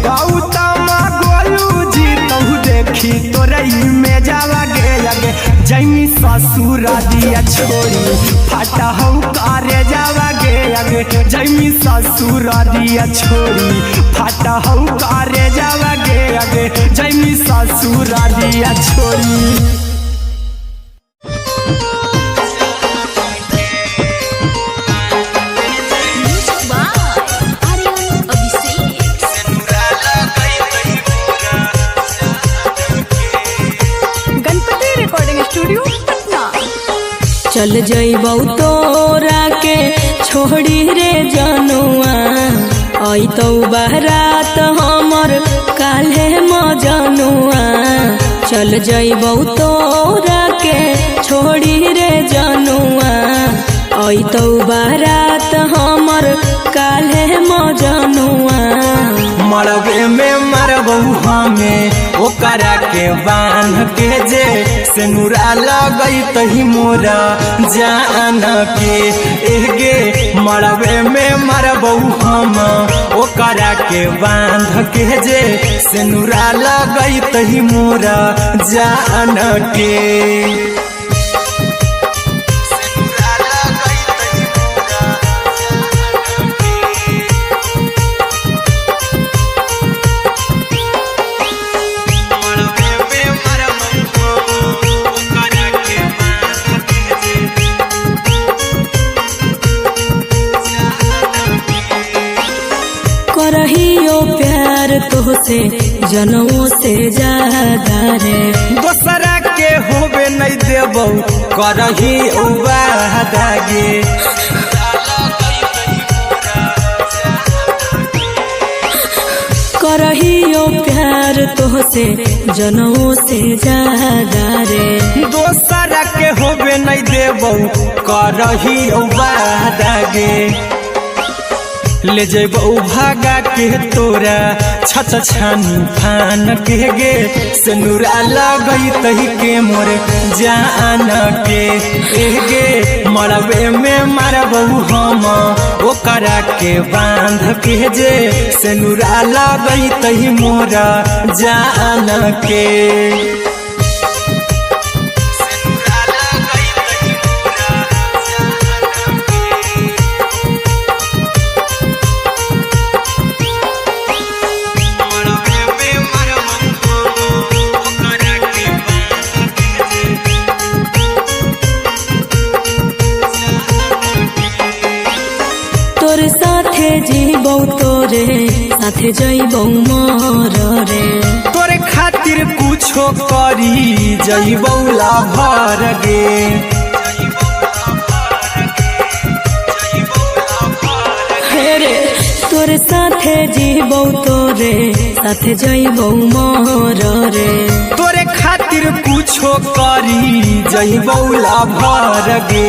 गौतम गोलू जीतौ देखी तोरई में जावा गे अगे जैमी ससुरारिया छोड़ी फाटा हौ करे जावा गे अगे जैमी ससुरारिया छोड़ी फाटा हौ करे जावा गे अगे जैमी ससुरारिया छोड़ी गणपति रिकॉर्डिंग स्टूडियो चल जइबौ तोरा के छोड़ी रे जनुआ अइतौ बारात हमर काल्हे मजनुआ चल जइबौ तोरा के छोड़ी रे जनुआ अइतौ बारात हमर काल्हे मजनुआ मरबे में मरबौ हमें ओकरा के बांध के जे सिनुरा लगई तही मोरा जान के एगे मरबे में मरबौ हम ओकरा के बांध के जे सिनुरा लगई तही मोरा जान के करहियो प्यार तोहसे जनों से ज्यादा रे दोसरा के होबे नहीं देबौ करही उबादागे करहियो प्यार तोहसे जनों से ज्यादा रे दोसरा के होबे नहीं देबौ करही उबादागे ले जेबौ भागा के तोरा छत छानी फान के गे सिनुरा लगई तही के मोर जान के एगे मरबे में मरबौ हम ओकरा के बांध के जे सिनुरा लगई तही मोरा जान के तोरे साथे जीबौ तोरे साथे जइबौ मर रे तोरे खातिर कुछो करी जइबौ लाभर गे हे रे तोरे साथे जीबौ तोरे साथे जइबौ मर रे तोरे खातिर कुछो करी जइबौ लाभर गे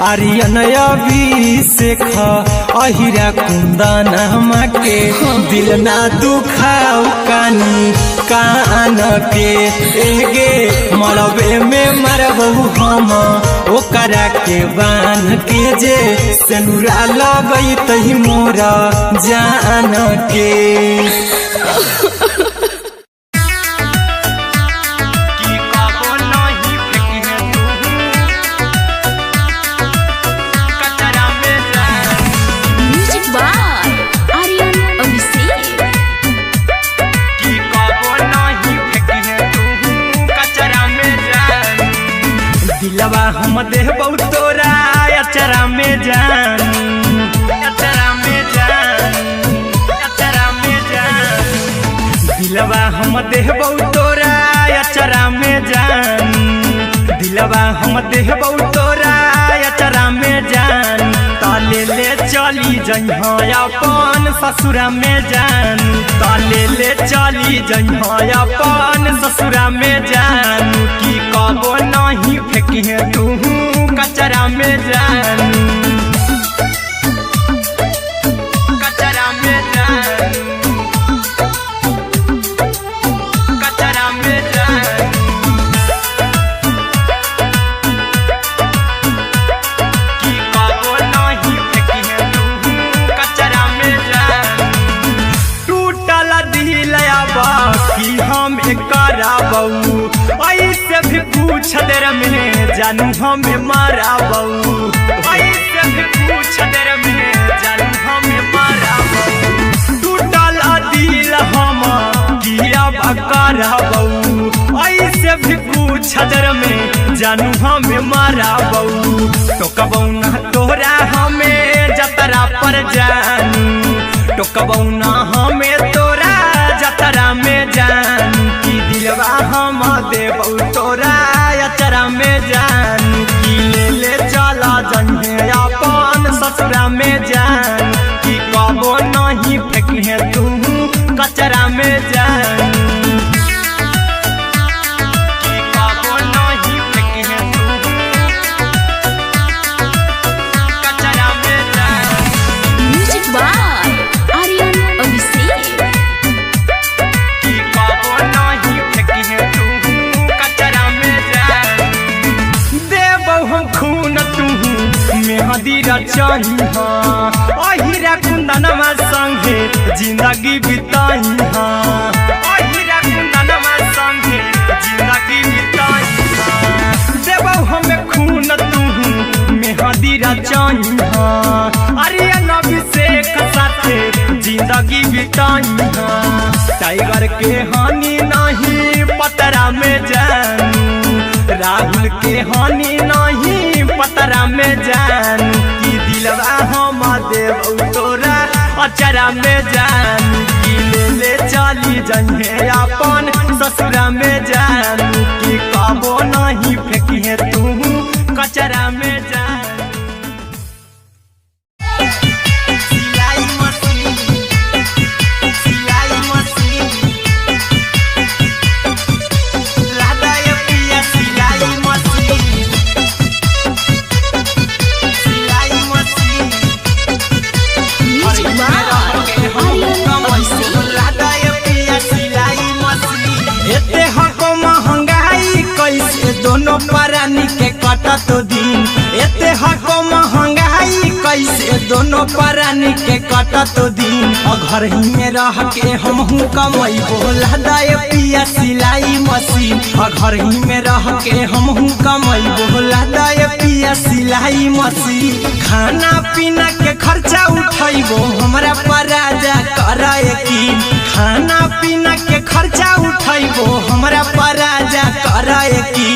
आर्यन अभिषेक अहिरा कुंदन के दिल ना दुखाऊ कानी कान के एगे मरबे में मरबौ हम ओकरा के बांध के जे सिनुरा लगई तही मोरा जान के दिलवा हम देबौ तोरा अचरा में जान अचरा में जान अचरा में जान दिलवा हम देबौ तोरा अचरा में जान दिलवा हम देबौ तोरा अचरा में जान ताले ले चली जइहा अपन ससुरा में जान ताले ले चली जइहा अपन ससुरा में जान की कबो नहीं फेंके तू कचरा में जान कचरा में जान कचरा में जान की कबो नहीं फेंके तू कचरा में जान टूटल दिल कि हम कराबौ ऐसे भी पूछ देर में जानू हमें माराबौ ऐसे भी पूछ देर में जानू हमें माराबौ टूटल दिल हम किया कराबौ ऐसे भी पूछ देर में जानू हमें माराबौ टोकबौ ना तोरा हमें जतरा पर जानू टोकबौ ना हमें तोरा जतरा में जान की दिलवा हम देबौ तोरा अचरा में जान में जानू कि कबो नहीं फेंके तू कचरा में जानू। Music by Aryan Abhishek. कि कबो नहीं फेंके तू कचरा में जानू। देबो हम खून तू मेहदी रचाई हाँ अहिरा कुंदनमा संगे जिंदगी बिताई हाँ अहिरा कुंदनमा संगे जिंदगी बिताई हाँ। देबो हमें खून तू मेहदी रचाई हाँ आर्यन अभिषेक साथे जिंदगी बिताई हाँ। टाइगर के हानि नहीं पतरा में जानू राहुल के हानि नहीं पतरा में जानू कि दिलवा हम देव तोरा अचरा में जानू कि ले चली जइहे अपन ससुरा में जानू कि कबो नहीं फेंकिहे तू कचरा में जानू। सिलाई मशीन लादाय पिया सिलाई machine music by Aryan Abhishek. लादाय पिया सिलाई मशीन। एते हको महंगाई कैसे दोनों प्राणी के कटत दिन एते हको महंगाई कैसे दोनों प्राणी के कटत दिन घर ही में रह के हमहू कमैबो लादाय पिया सिलाई मशीन घर ही में रह के हमहू कमैबो लादाय पिया सिलाई मशीन। खाना पीना के खर्चा उठैबो हमरा पराजा कराए की खाना पीना के खर्चा उठैबो हमरा पराजा कराए की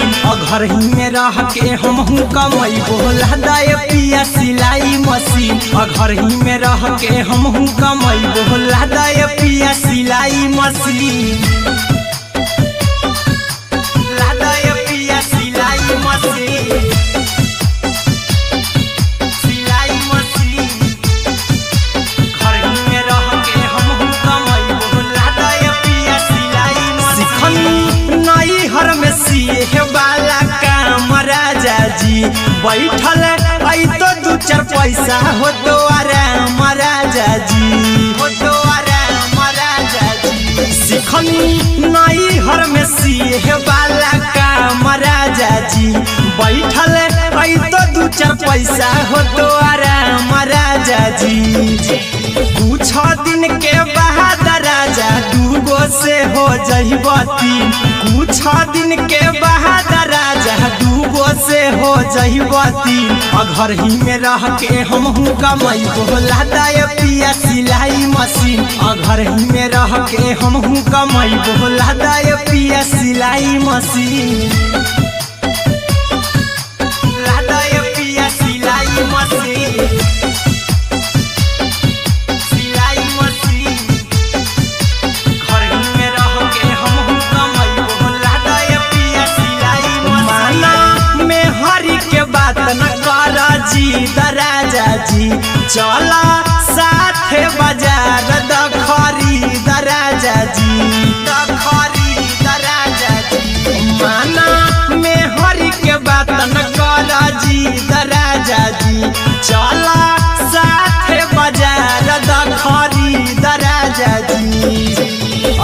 घर ही में रह के हमहू कमैबो लादाय पिया सिलाई मशीन घर ही में रह के हमहू कमैबो लादाय पिया सिलाई मशीन। लादाय पिया सिलाई मशीन घर ही में रह के हमहू कमैबो लादाय पिया सिलाई मशीन। नई हर में सिए वाला काम राजा जी बैठल आई तो दू चार पैसा हो तो आराम राजा जी हो तो आराम राजा जी। सिखनी नई हर में सिए वाला काम राजा जी बैठल आई तो दू चार पैसा हो तो आराम राजा जी। कुछ दिन के बाद राजा दूगो से हो जहिबती कुछ दिन के बाद राजा दूगो से हो जहिबती घर ही में रह के हमहू कमैबो लादाय पिया सिलाई मशीन घर ही में रह के हमहू कमैबो लादाय पिया सिलाई मशीन। लादाय पिया सिलाई मशीन घर ही में रह के हमहू कमैबो लादाय पिया सिलाई मशीन। माना में हरी के बात न कर जी दराजा जी चला साथे बाजार दखरी दराजा जी दखरी दराजा जी। माना में हरी के बात न कर जी दराजा जी चला साथे बाजार दखरी दराजा जी।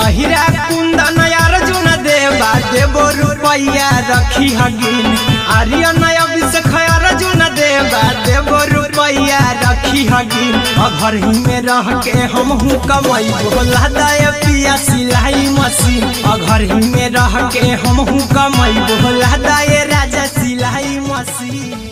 अहिरा कुंदन अर्जुन देवा देबो रुपैया रखी हगिन आर्यन अभिषेक अर्जुन देवा देबो रुपैया रखी हगिन घर ही में रह के हमहू कमैबो लादाय पिया सिलाई मशीन घर ही में रह के हमहू कमैबो लादाय राजा सिलाई मशीन।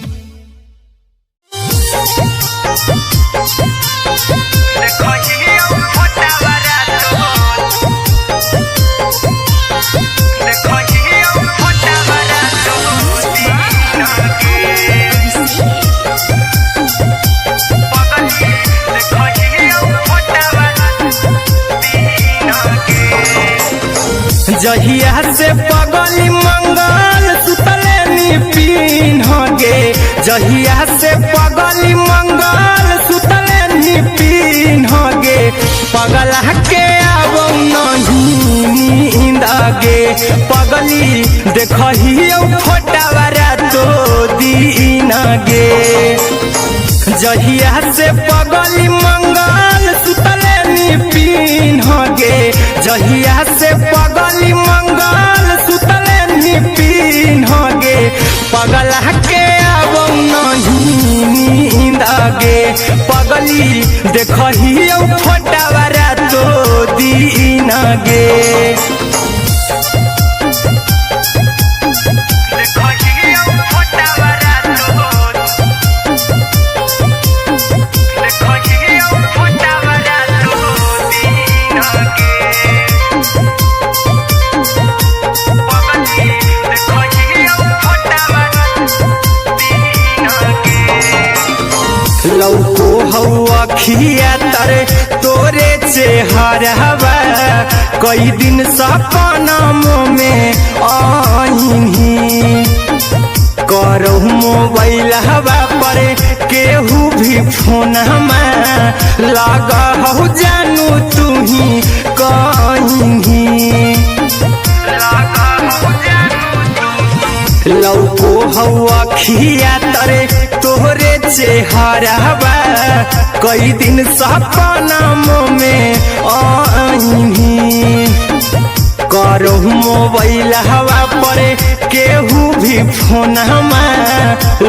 जहिया से पगली मंगल सुतले निपिन गे जहिया से पगली मंगल सुतले निपिन गे पगला के आबो न गे पगली देखही फोटावारा तो दीन गे जहिया से पगली मंगल सुतले निपिन गे जहिया से पगली मंगल सुतले निपिन गे पगला के अब नहीं नींद गे पगली देखही फोटावारा तो दीन गे लौको हवा खिया तरे तोरे चेहरवा कई दिन सपनम में आईनी करो मोबाइल हवा पर केहू भी फोन लगा हो जानू तू ही कहीं लौको हवा खिया तरे तोहरे चेहरवा कई दिन सपनम में आईनी करो मोबाइल हवा पर केहू भी फोन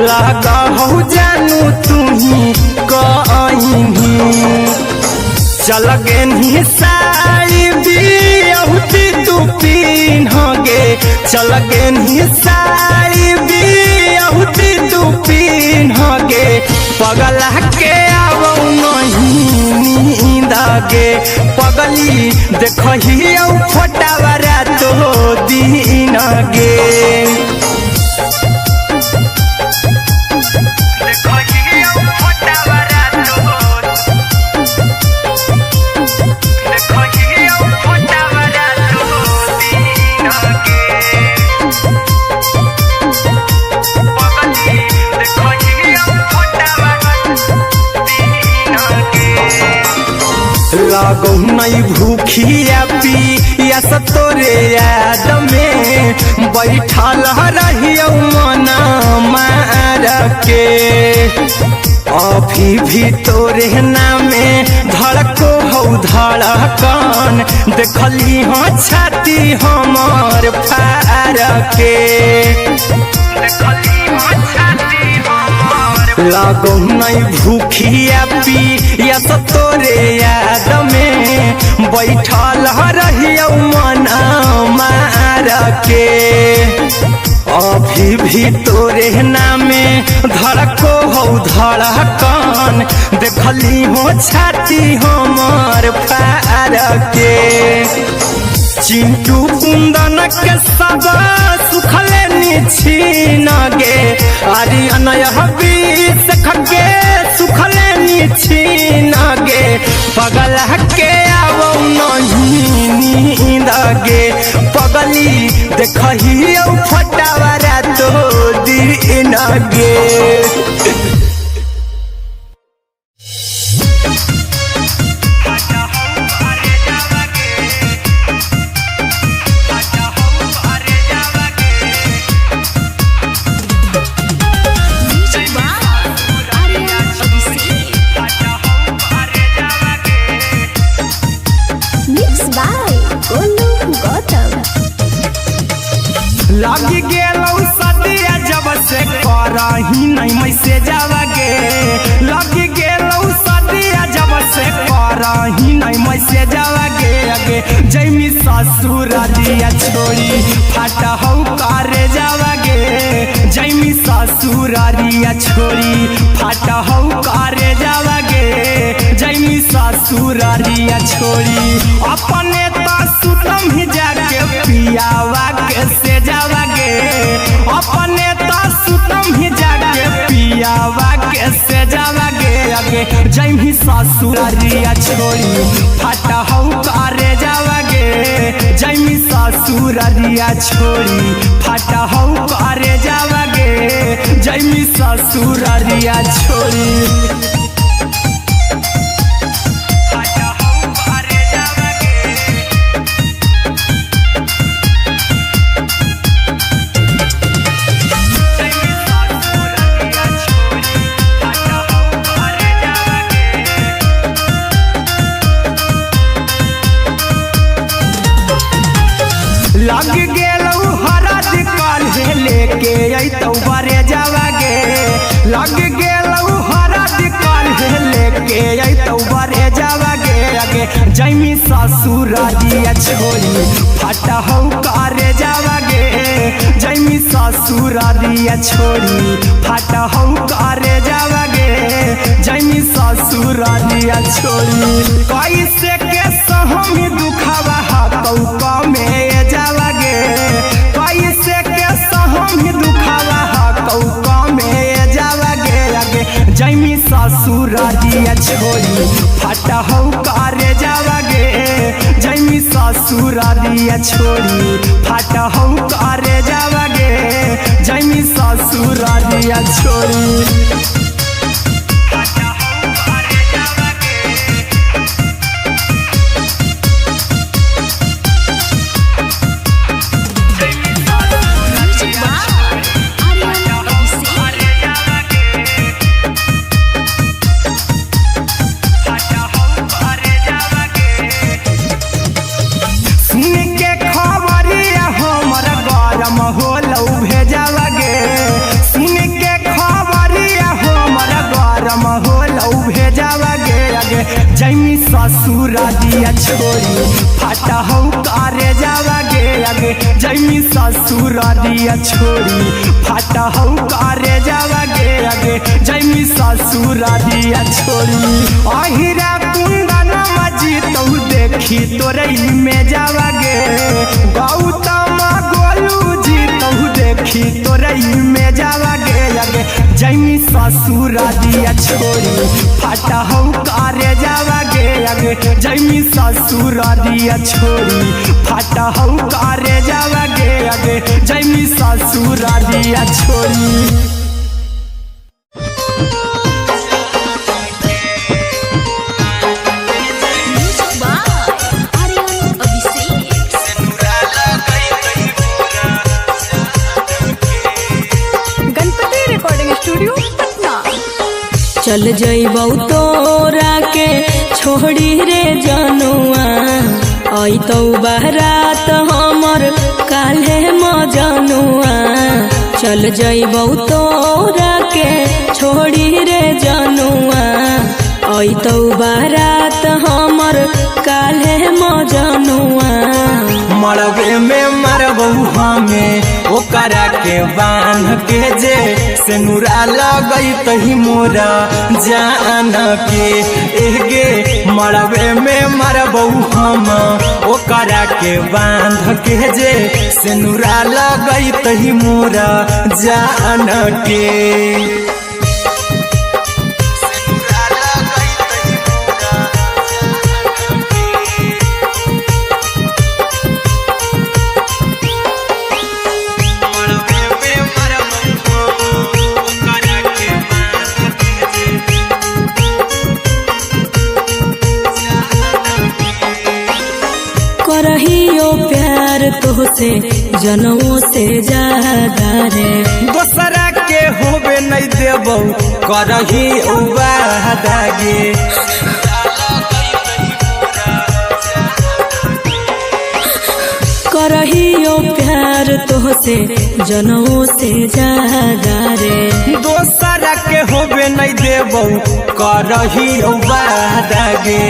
लगा हो जानू तू ही कहीं चल गे साड़ी बिहुती तू पीन गे चल गे साड़ी बिहुती तू पीन गे पगला के अब नहीं नींद गे पगली देखही फोटावारा तो दीन गे लागो नहीं भूखिया पिया तोरे याद में बैठल रहियो मना मार के अभी भी तोरे नामे धड़को हो धड़कन देखली हाँ छाती हमार फार के लागो नहीं भूखिया पिया तोरे याद में बैठल रहियो मना मार के अभी भी तोरे नामे धड़को हो धड़कन देखली हो छाती हमार फार के चिंटू कुंदन के सब सुखले निछीन गे आर्यन बीस खगे सुखले निछीन गे पगला के अब नहीं नींद गे पगली देखही फोटावारा तो दीन गे लगी गेलौ सदिया जब से करही नहीं मैसेज गे लगी गेलौ सदिया जब से करही नहीं मैसेज गे अगे जैमी ससुरालिया छोड़ी फाटा हौ करे जावा गे जैमी ससुरालिया छोड़ी फाटा हौ करे जावा गे जैमी ससुरालिया छोड़ी अपने तो सुतम ही जाके पियावा के से जावा गे अपने तो सुतम ही जाके पियावा के से जावा गे अगे जैमी ससुरालिया छोड़ी फाटा हौ करे जावा गे जैमी ससुरालिया छोड़ी फाटा हौ करे जावा गे जैमी ससुरालिया छोड़ी लग गेलौ हरद काल्हे लेके अइतौ बरे जावागे लग गेलौ हरद काल्हे लेके अइतौ बरे जावागे आगे जैमी ससुरारिया छोरी फटहौ करे जावागे जैमी ससुरारिया छोरी फटहौ करे जावागे जैमी ससुरारिया छोरी कैसे के सहमी दुखावा हाथौ कमे जावागे कैसे के सहमी दुखावा हाथौ कमे जावागे आगे जैमी ससुरारिया छोरी फटहौ करे जावागे जैमी ससुरारिया छोरी फटहौ करे जावागे जैमी ससुरारिया छोरी जैमी ससुरारिया छोरी फटहौ करे जावागे आगे जैमी ससुरारिया छोरी फटहौ करे जावागे आगे जैमी ससुरारिया छोरी अहिरा कुंदन मजी तौ देखी तोरई में जावागे गौतम गोलू जी तौ देखी तोरई में जावागे आगे जैमी ससुरारिया छोरी फटहौ करे जावागे आगे जैमी ससुरारिया छोरी फटहौ करे जावागे आगे जैमी ससुरारिया छोरी चल जइबौ तोरा के छोड़ी रे जनुआ अइतौ बारात हमर काल्हे मजनुआ चल जइबौ तोरा के छोड़ी रे जनुआ अइतौ बारात हमर काल्हे मजनुआ मरबे में मरबौ हमें ओकरा के बांध के जे सेनुरा लगैतहि मोरा जान के एगे मरबे में मरबौ हम ओकरा के बांध के जे सेनुरा लगैतहि मोरा जान के करहियो प्यार तोहसे जनमों से ज्यादा रे दोसरा के होबे नहीं देबौ करही उबादागे करहियो प्यार तोहसे जनमों से ज्यादा रे दोसरा के होबे नहीं देबौ करही उबादागे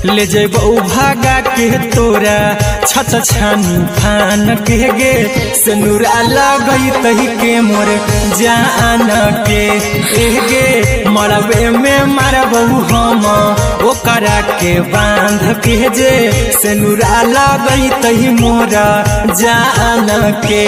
ले जेबौ भागा के तोरा छछ छानी फान के गे सेनुरा लगैतहि के मोर जान के एगे मरबे में मरबौ हम ओकरा के बांध के जे सेनुरा लगैतहि मोरा जान के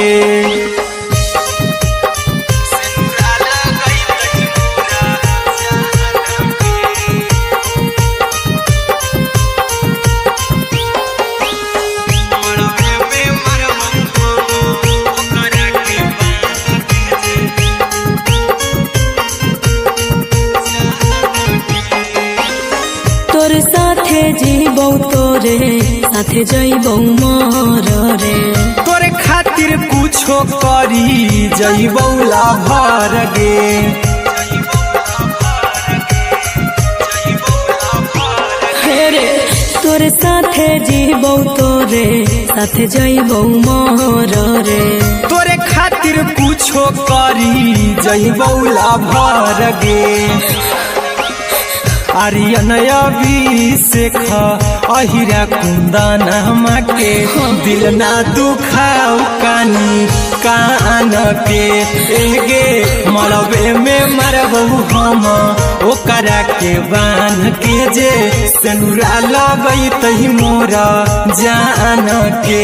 तोर साथे जीबौ तोरे साथे जइबौ मोर रे तोरे खातिर कुछो करी जइबौ लाभर गे हे रे तोरे साथे जीबौ तोरे साथे जइबौ मोर रे तोरे खातिर कुछो करी जइबौ लाभर गे आर्यन अभिषेक अहिरा कुंदन के दिल ना दुखाऊ कानी कान के एगे मरबे में मरबू हम ओकरा के बान के जे सेनुरा लगई तही मोरा जान के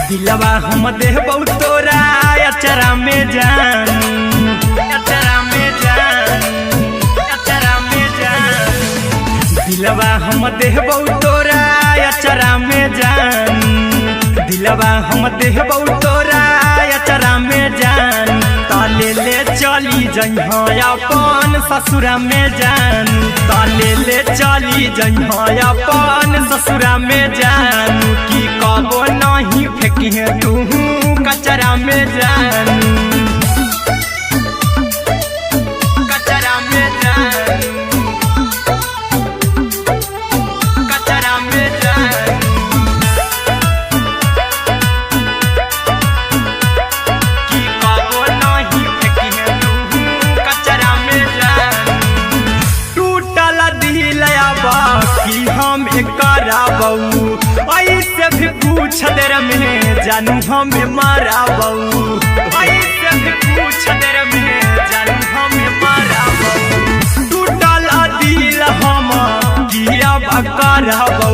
दिलवा हम देबौ तोरा अचरा में जान अचरा में जान अचरा में जान दिलवा हम देबौ तोरा अचरा में जान दिलवा हम देबौ तोरा अचरा में जान ताले ले चली जइहा अपन ससुरा में जान ताले ले चली जइहा अपन ससुरा में जान की कबो नहीं फेंकिहे तू कचरा में जान कचरा में जान कचरा में जान की कबो नहीं फेंकिहे तू कचरा में जान टूटल दिल बाकी हम कराबौ ऐसे भी पूछ देर में जानू हमें माराबौ ऐसे भी पूछ देर में जानू हमें माराबौ टूटल दिल हम किया कराबौ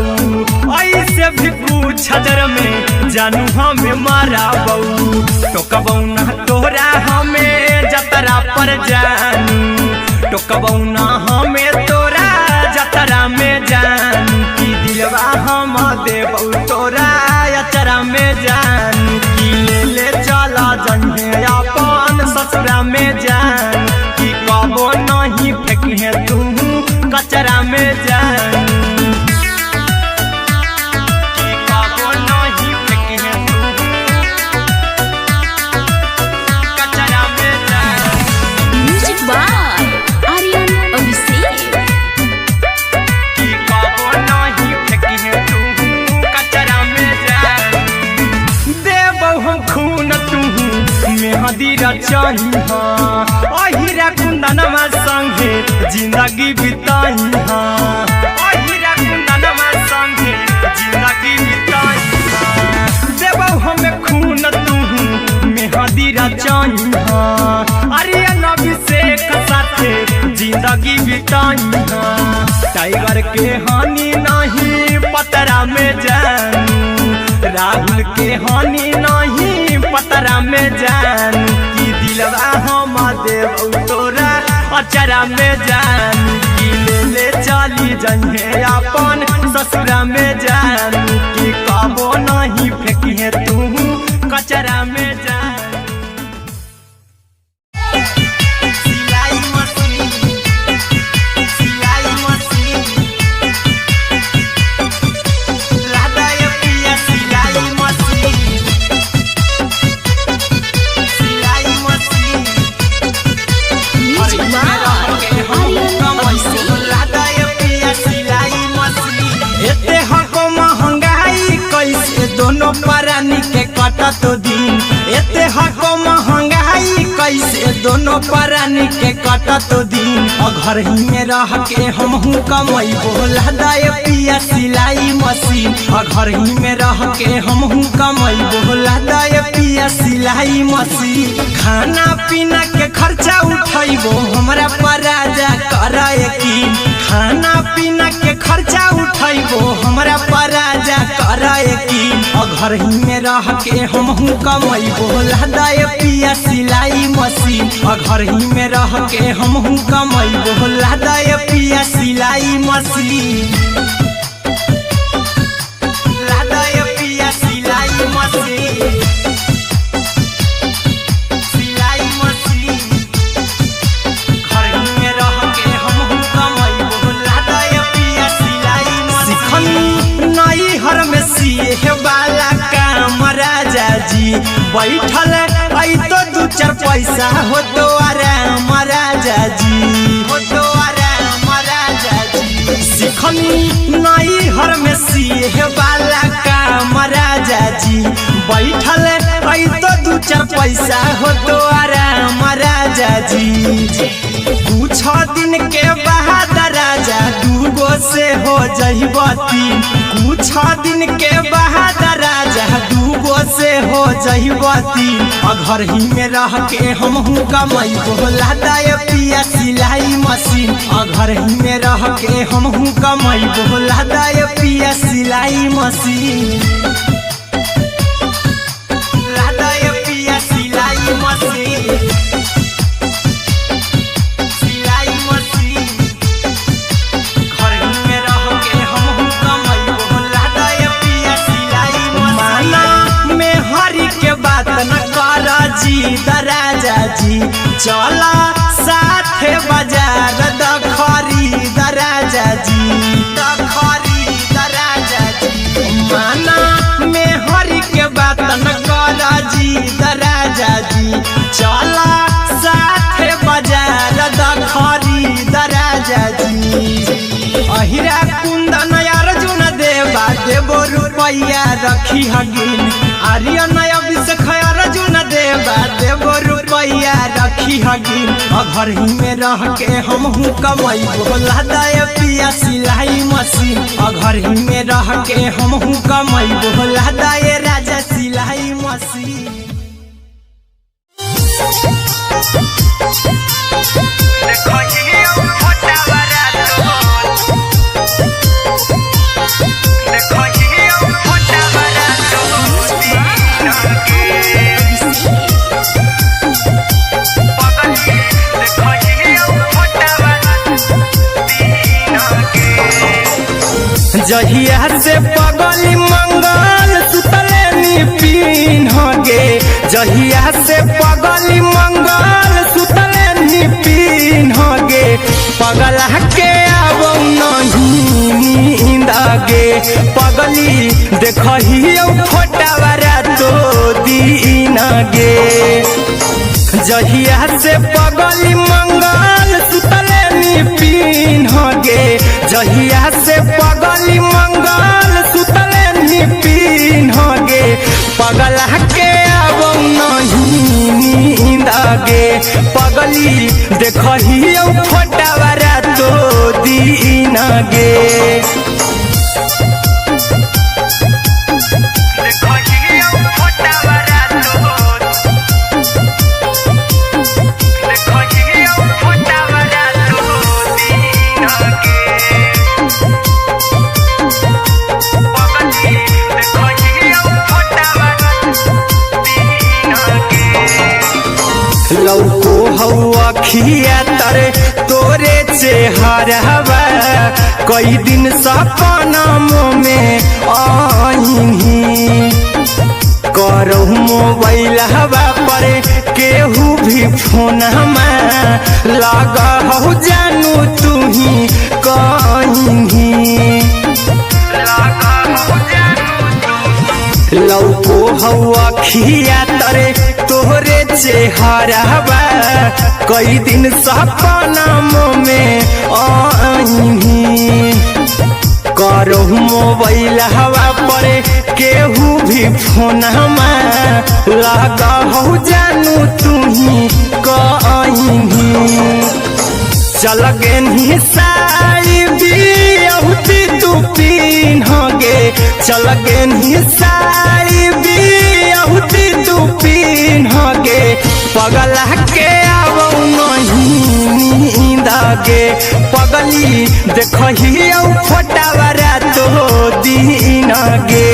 ऐसे भी पूछ देर में जानू हमें माराबौ टोकबौ ना तोरा हमें जतरा पर जानू टोकबौ ना हमें तोरा जतरा में जानू की दिलवा हम देबौ तोरा अचरा में जान की ले चला जइहे अपन ससुरा में जान की कबो नहीं फेंकिहे तू कचरा में जान की कबो नहीं फेंकिहे तू कचरा में जान म्यूजिक बाय आर्यन अभिषेक की कबो नहीं फेंकिहे तू कचरा में जान देबौ हम खून तू मेहदी रचही अहिरा कुंदनमा संगे जिंदगी बिताई अहिरा कुंदनमा संगे जिंदगी बिताई देबौ हमें खून तू मेहदी रचही आर्यन अभिषेक साथे जिंदगी बिताई टाइगर के हानि नहीं पतरा में जानू राहुल के हानि नहीं पतरा में जानू की दिलवा हम देबौ तोरा अचरा में जानू की ले चली जइहे अपन ससुरा में जानू की कबो नहीं फेंकिहे तू कचरा में जानू दोनों परानी के कटत दिन एते हको महंगाई कैसे दोनों परानी के कटत दिन और घर ही में रह के हमहू कमैबो लदाए पिया सिलाई मशीन और घर ही में रह के हमहू कमैबो लदाए पिया सिलाई मशीन खाना पीना के खर्चा उठैबो हमरा पर राजा करे यकीन खाना पीना के खर्चा उठैबो हमरा पर राजा करे यकीन और घर ही में रह के हमहू कमैबो लदाए पिया सिलाई मशीन और घर ही में रह के हमहू कमैबो लदाए पिया सिलाई मशीन लदाए पिया सिलाई मशीन सिलाई मशीन बैठल आई तो दू चार पैसा हो तो आराम राजा जी, हो तो आराम राजा जी। सिखनी नई हर में सीहे वाला काम राजा जी, बैठल आई तो दू चार पैसा हो तो आराम राजा जी। कुछ दिन के बाद राजा दूगो से हो जहिबती, कुछ दिन के बाद राजा दूगो से हो जहिबती। घर ही में रह के हमहू कमाई बोला दाय पिया सिलाई मशीन, घर ही में रह के हमहू कमाई बोला दाय पिया सिलाई मशीन, लादाय पिया सिलाई मशीन, सिलाई मशीन। घर ही में रह के हमहू कमाई बोला दाय पिया सिलाई मशीन। माना में हरी के बात न कर जी दराजा जी, चला साथे बाजार द खरीद राजा जी, द खरीद राजा जी। माना में हरी के बात न कर जी दराजा जी, चला साथे बाजार द खरीद राजा जी। अहिरा कुंदन अर्जुन देवा देवो रुपैया रखी हगिन, आर्यन अभिषेक अर्जुन देवा देवो रुपैया रखी हगिन। घर ही में रह के हमहू कमाई बोला दाय पिया सिलाई मशीन, घर ही में रह के हमहू कमाई बोला दाय राजा सिलाई मशीन। जहिया से पगली मंगल सुतले निपिन गे, जहिया से पगली मंगल सुतले निपिन गे। पगला के अब नहीं नींद गे, पगली देखही फोटावारा तो दीन गे। जहिया से पगली मंगल सुतले निपिन गे, जहिया से पगली मंगल सुतले निपिन गे। पगला के अब नहीं नींद गे, पगली देखही फोटावारा तो दीन गे। लौको हवा खिया तरे तोरे चेहरवा, कई दिन सपना में आईनी। करहु मोबाइल हवा पर केहू भी फोन में लगा हो जानू तू ही कहीं। लौको हवा खिया तरे तोहरे चेहरवा, कई दिन सपना में आईनी। करहु मोबाइल हवा पर केहू भी फोन में लगा हो जानू तू ही कहीं। चल गे साड़ी बिहुती तू पीन गे, चल गे साड़ी बिहुती तू पीन गे। पगला के अब नहीं नींद गे, पगली देखही फोटावारा तो दीन गे।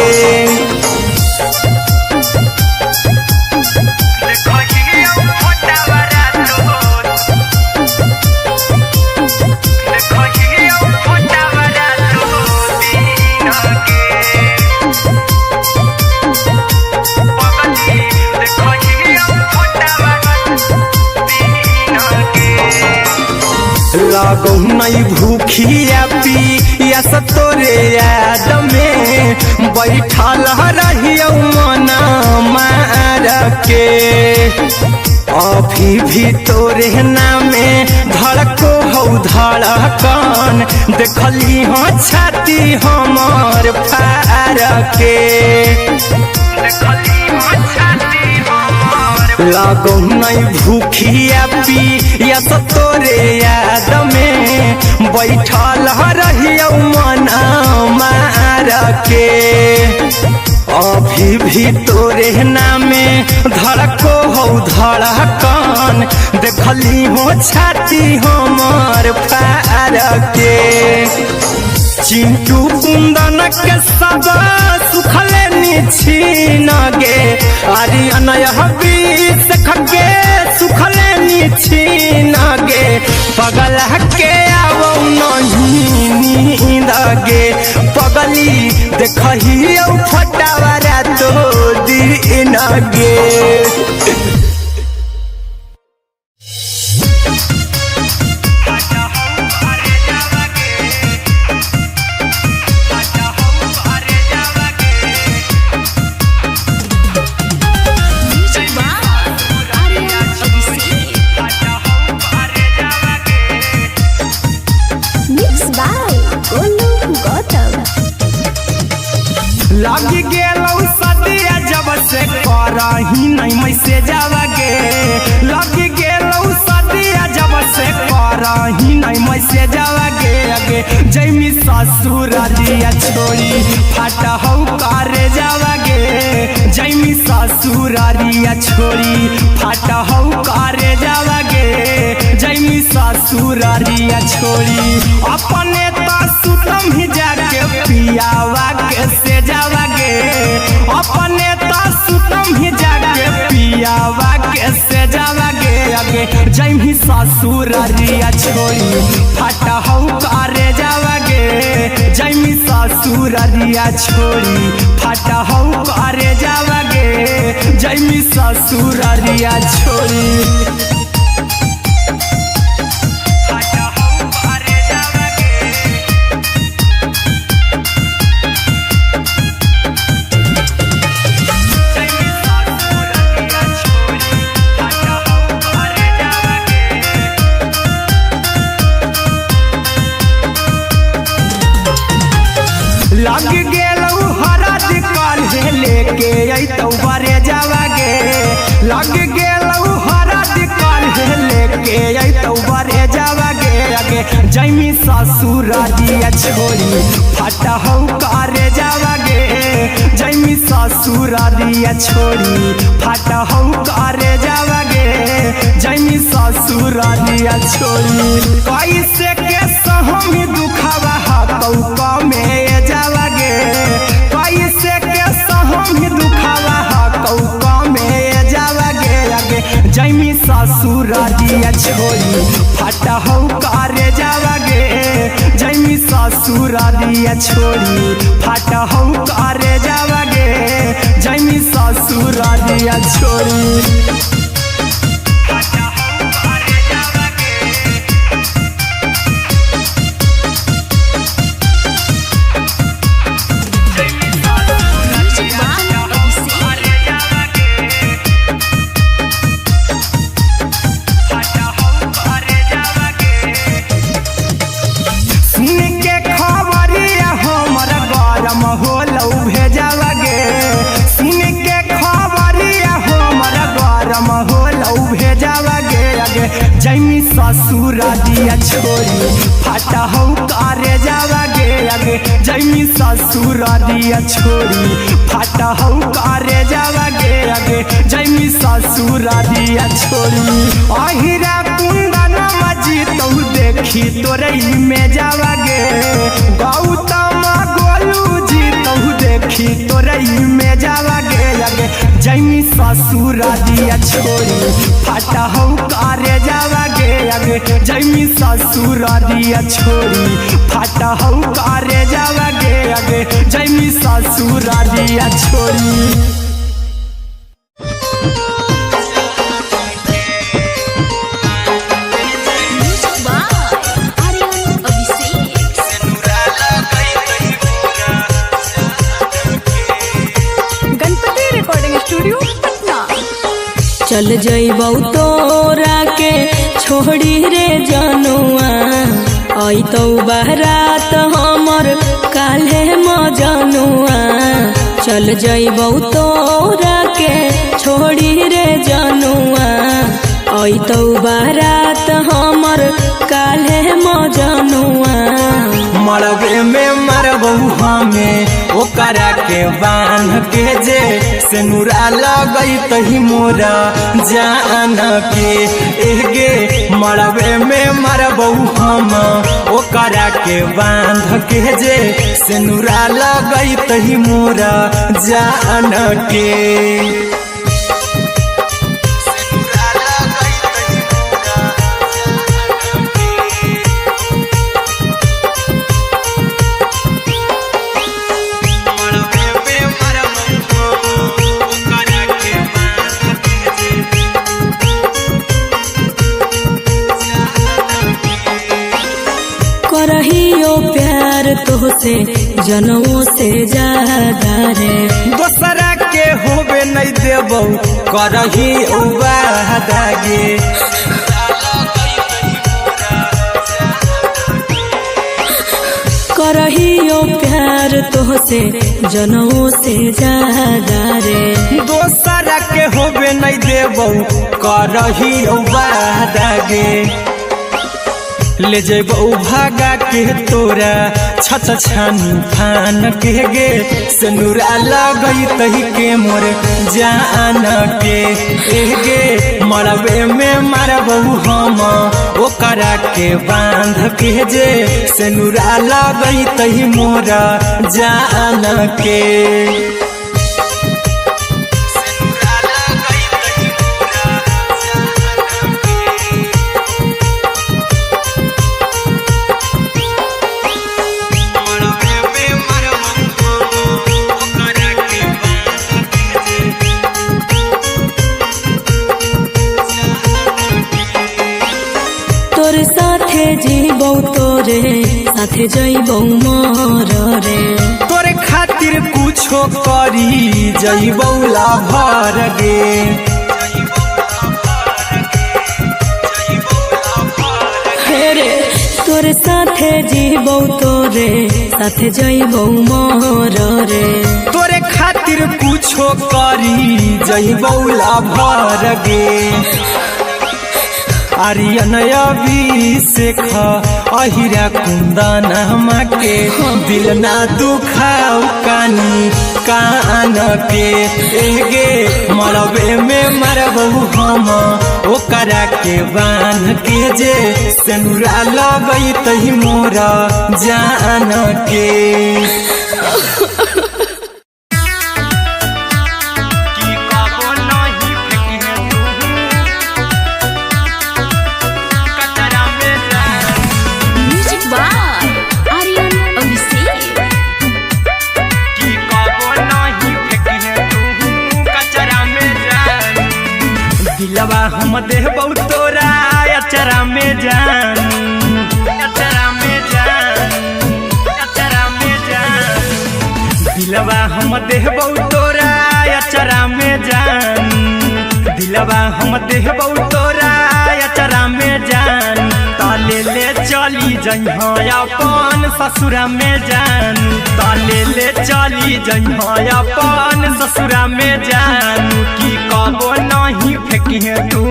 लागो नहीं भूखिया पिया तोरे याद में बैठल रहियो मना मार के अभी भी तोरे नामे धड़को हो धड़कन देखली हो छाती हमर फार के लागो नहीं भूखिया पिया तोरे याद में बैठल रहियो मना मार के अभी भी तोरे नामे धड़को हो धड़कन देखली हो छाती हमर फार के चिंटू कुंदन के सब सुखले निछीन गे आर्यन हबीस खगे सुखले निछीन गे पगल के आवो नहीं नींद गे पगली देखही फटावरा तो दिन गे लागी गेलौ सदिया जब से करही नहीं मैसे जावगे लागी गेलौ सदिया जब से करही नहीं मैसे जावगे अगे जैमी ससुर दिया छोड़ी फाटा हौ करे जावगे जैमी ससुर दिया छोड़ी फाटा हौ करे जावगे जैमी ससुर दिया छोड़ी अपने तो सुतम ही जाके पियावा के से जावगे अपने तो सुतम ही जाके पियावा के से जावगे अगे जैमी ससुर रिया छोड़ी फाटा हौ करे जावगे जैमी ससुर रिया छोड़ी फाटा हौ करे जावगे जैमी ससुर रिया छोड़ी लग गेलौ हरद काल्हे लेके अइतौ बरे जावगे लग गेलौ हरद काल्हे लेके अइतौ बरे जावगे अगे जैमी ससुर दिया छोड़ी फाटा हौ करे जावगे जैमी ससुर दिया छोड़ी फाटा हौ करे जावगे जैमी ससुर दिया छोड़ी कैसे के सहमी दुखावा हाथौ कमे जावगे कैसे के सहमी दुखावा हाथौ कमे जावगे अगे जैमी ससुर दिया छोड़ी फाटा हौ करे जावगे जैमी ससुर दिया छोड़ी फाटा हौ करे जावगे जैमी ससुर दिया छोड़ी जैमी ससुर दिया छोड़ी फाटा हौ करे जावगे अगे जैमी ससुर दिया छोड़ी फाटा हौ करे जावगे अगे जैमी ससुर दिया छोड़ी अहिरा कुंदन मजी तौ देखी तोरे में जावगे गौतम गोलू जी तौ देखी तोरे में जावगे अगे जैमी ससुर दिया छोड़ी फाटा हौ करे जावगे अगे जैमी ससुर दिया छोड़ी फाटा हौ करे जावगे अगे जैमी ससुर दिया छोड़ी Music by चल जइबौ तोरा के छोड़ी रे जनुआ अइतौ बारात हमर काल्हे मजनुआ चल जइबौ तोरा के छोड़ी रे जनुआ अइतौ बारात हमर काल्हे मजनुआ मरबे में मरबौ हमें ओकरा के बांध के जे सिनुरा लगैतहि मोरा जान के एगे मरबे में मरबौ हम ओकरा के बांध के जे सिनुरा लगैतहि मोरा जान के करहियो प्यार तोहसे जनमों से ज्यादा रे दोसरा के होबे नहीं देबौ करही वादा गे करहियो प्यार तोहसे जनमों से ज्यादा रे दोसरा के होबे नहीं देबौ करही वादा गे ले जेबौ भागा के तोरा छत छानी फान के गे सिनुरा लगैतहि के मोर जान के एगे मरबे में मरबौ हम ओकरा के बांध के जे सिनुरा लगैतहि मोरा जान के तोरे साथे जीबौ तोरे साथे जइबौ मर रे तोरे खातिर कुछो करी जइबौ लाभर गे रे तोरे साथे जीबौ तोरे साथे जइबौ मर रे तोरे खातिर कुछो करी जइबौ लाभर गे आर्यन अभिषेक अहिरा कुंदन के दिल ना दुखाऊ कानी कान के एगे मरबे में मरबौ हम ओकरा के बांध के जे सिनुरा लगैतहि मोरा जान के दिलवा हम देबौ तोरा अचरा में जान अचरा में जान अचरा में जान दिलवा हम देबौ तोरा अचरा में जान दिलवा हम देबौ तोरा अचरा में जान ताले ले चली जइहा अपन ससुरा में जान ताले ले चली जइहा अपन ससुरा में जान की कबो नहीं फेंकिहे तू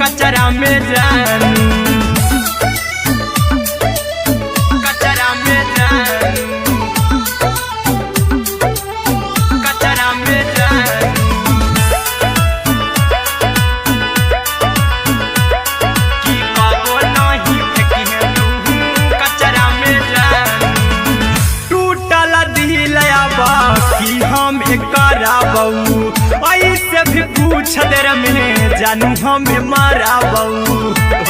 कचरा में जान कचरा में जान कचरा में जान की कबो नहीं फेंकिहे तू कचरा में जान टूटल दिल बाकी हम कराबौ ऐसे भी पूछ देर में जानू हमें माराबौ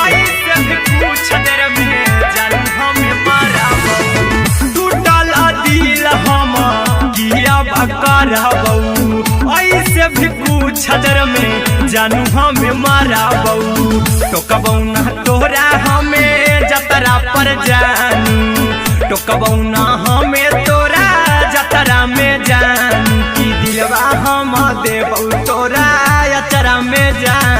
ऐसे भी पूछ देर में जानू हमें माराबौ टूटल दिल हम किया कराबौ ऐसे भी पूछ देर में जानू हमें माराबौ टोकबौ ना तोरा हमें जतरा पर जानू टोकबौ ना हमें तोरा जतरा में जान की दिलवा हम देबौ तोरा अचरा में जान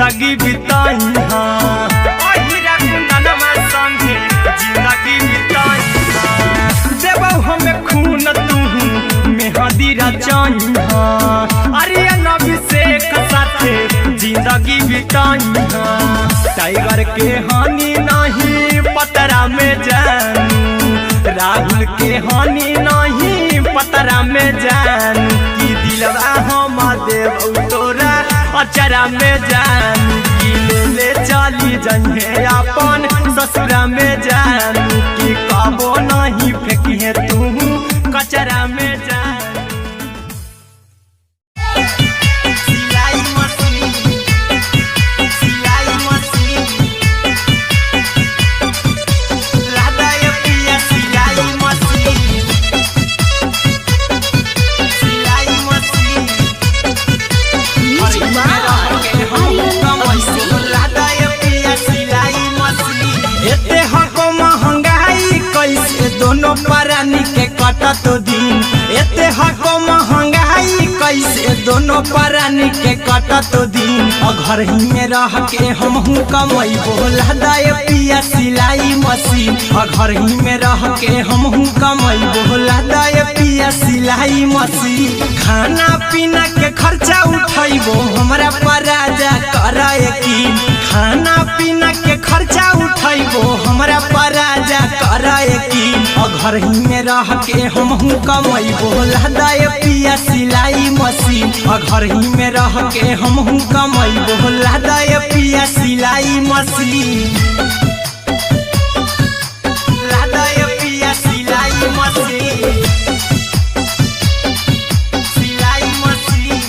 जिंदगी बिताई हाँ हीरा कुंदनमा संगे जिंदगी बिताई हाँ देबौ हमें खून तू मेहदी रचाई हाँ आर्यन अभिषेक साथे जिंदगी बिताई हाँ टाइगर के हानि नहीं पतरा में जानू राहुल के हानि नहीं पतरा में जानू की दिलवा हम देव तोरा अचरा में जानू की ले चली जहे अपन ससुरा में जानू की कबो नहीं फेंकिए तू कचरा में जानू दोनों परानी के कटत दिन एते हको महंगाई कैसे दोनों परानी के कटत दिन घर ही में रह के हमहू कमाई बोला दाए पिया सिलाई मशीन घर ही में रह के हमहू कमाई बोला दाए पिया सिलाई मशीन खाना पीना के खर्चा उठाइबो हमरा पराजा कराए की खाना पीना के खर्चा उठाइबो हमरा पराजा कराए की घर ही में रह के हमहू कमाई बोला दाए पिया सिलाई मशीन घर ही में रह के हमहू कमाई बोला दाए पिया सिलाई मशीन लादाए पिया सिलाई मशीन सिलाई मशीन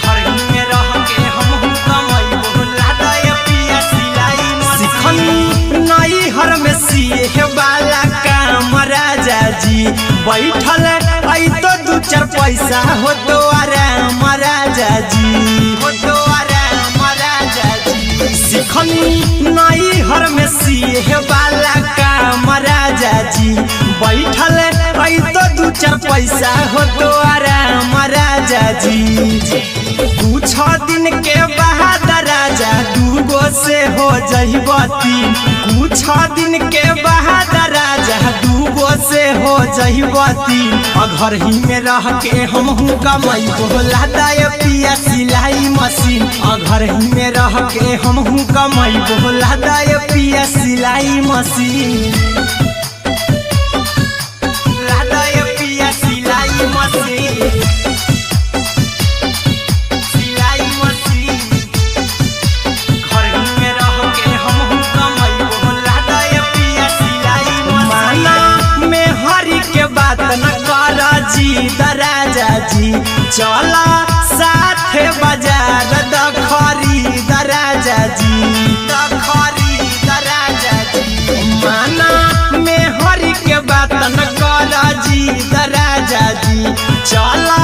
घर ही में रह के हमहू कमाई बोला दाए पिया सिलाई मशीन नई हर में सीहे वाला काम राजा जी बैठल आई तो दू चार पैसा हो तो आराम राजा जी हो तो आराम राजा जी सिखनी नई हर में सीहे वाला काम राजा जी बैठल आई तो दू चार पैसा हो तो आराम राजा जी कुछ दिन के बाद राजा दूगो से हो जहिबती कुछ दिन के बाद राजा दूगो से हो जहिबती घर ही में रह के हमहू कमाई बोला दाए पिया सिलाई मशीन घर ही में रह के हमहू कमाई बोला दाए पिया सिलाई मशीन लादाए पिया सिलाई मशीन राजा जी चला साथे बाजार खरीद राजा जी खरीद राजा जी माना में हरी के बात न कर जी राजा जी चला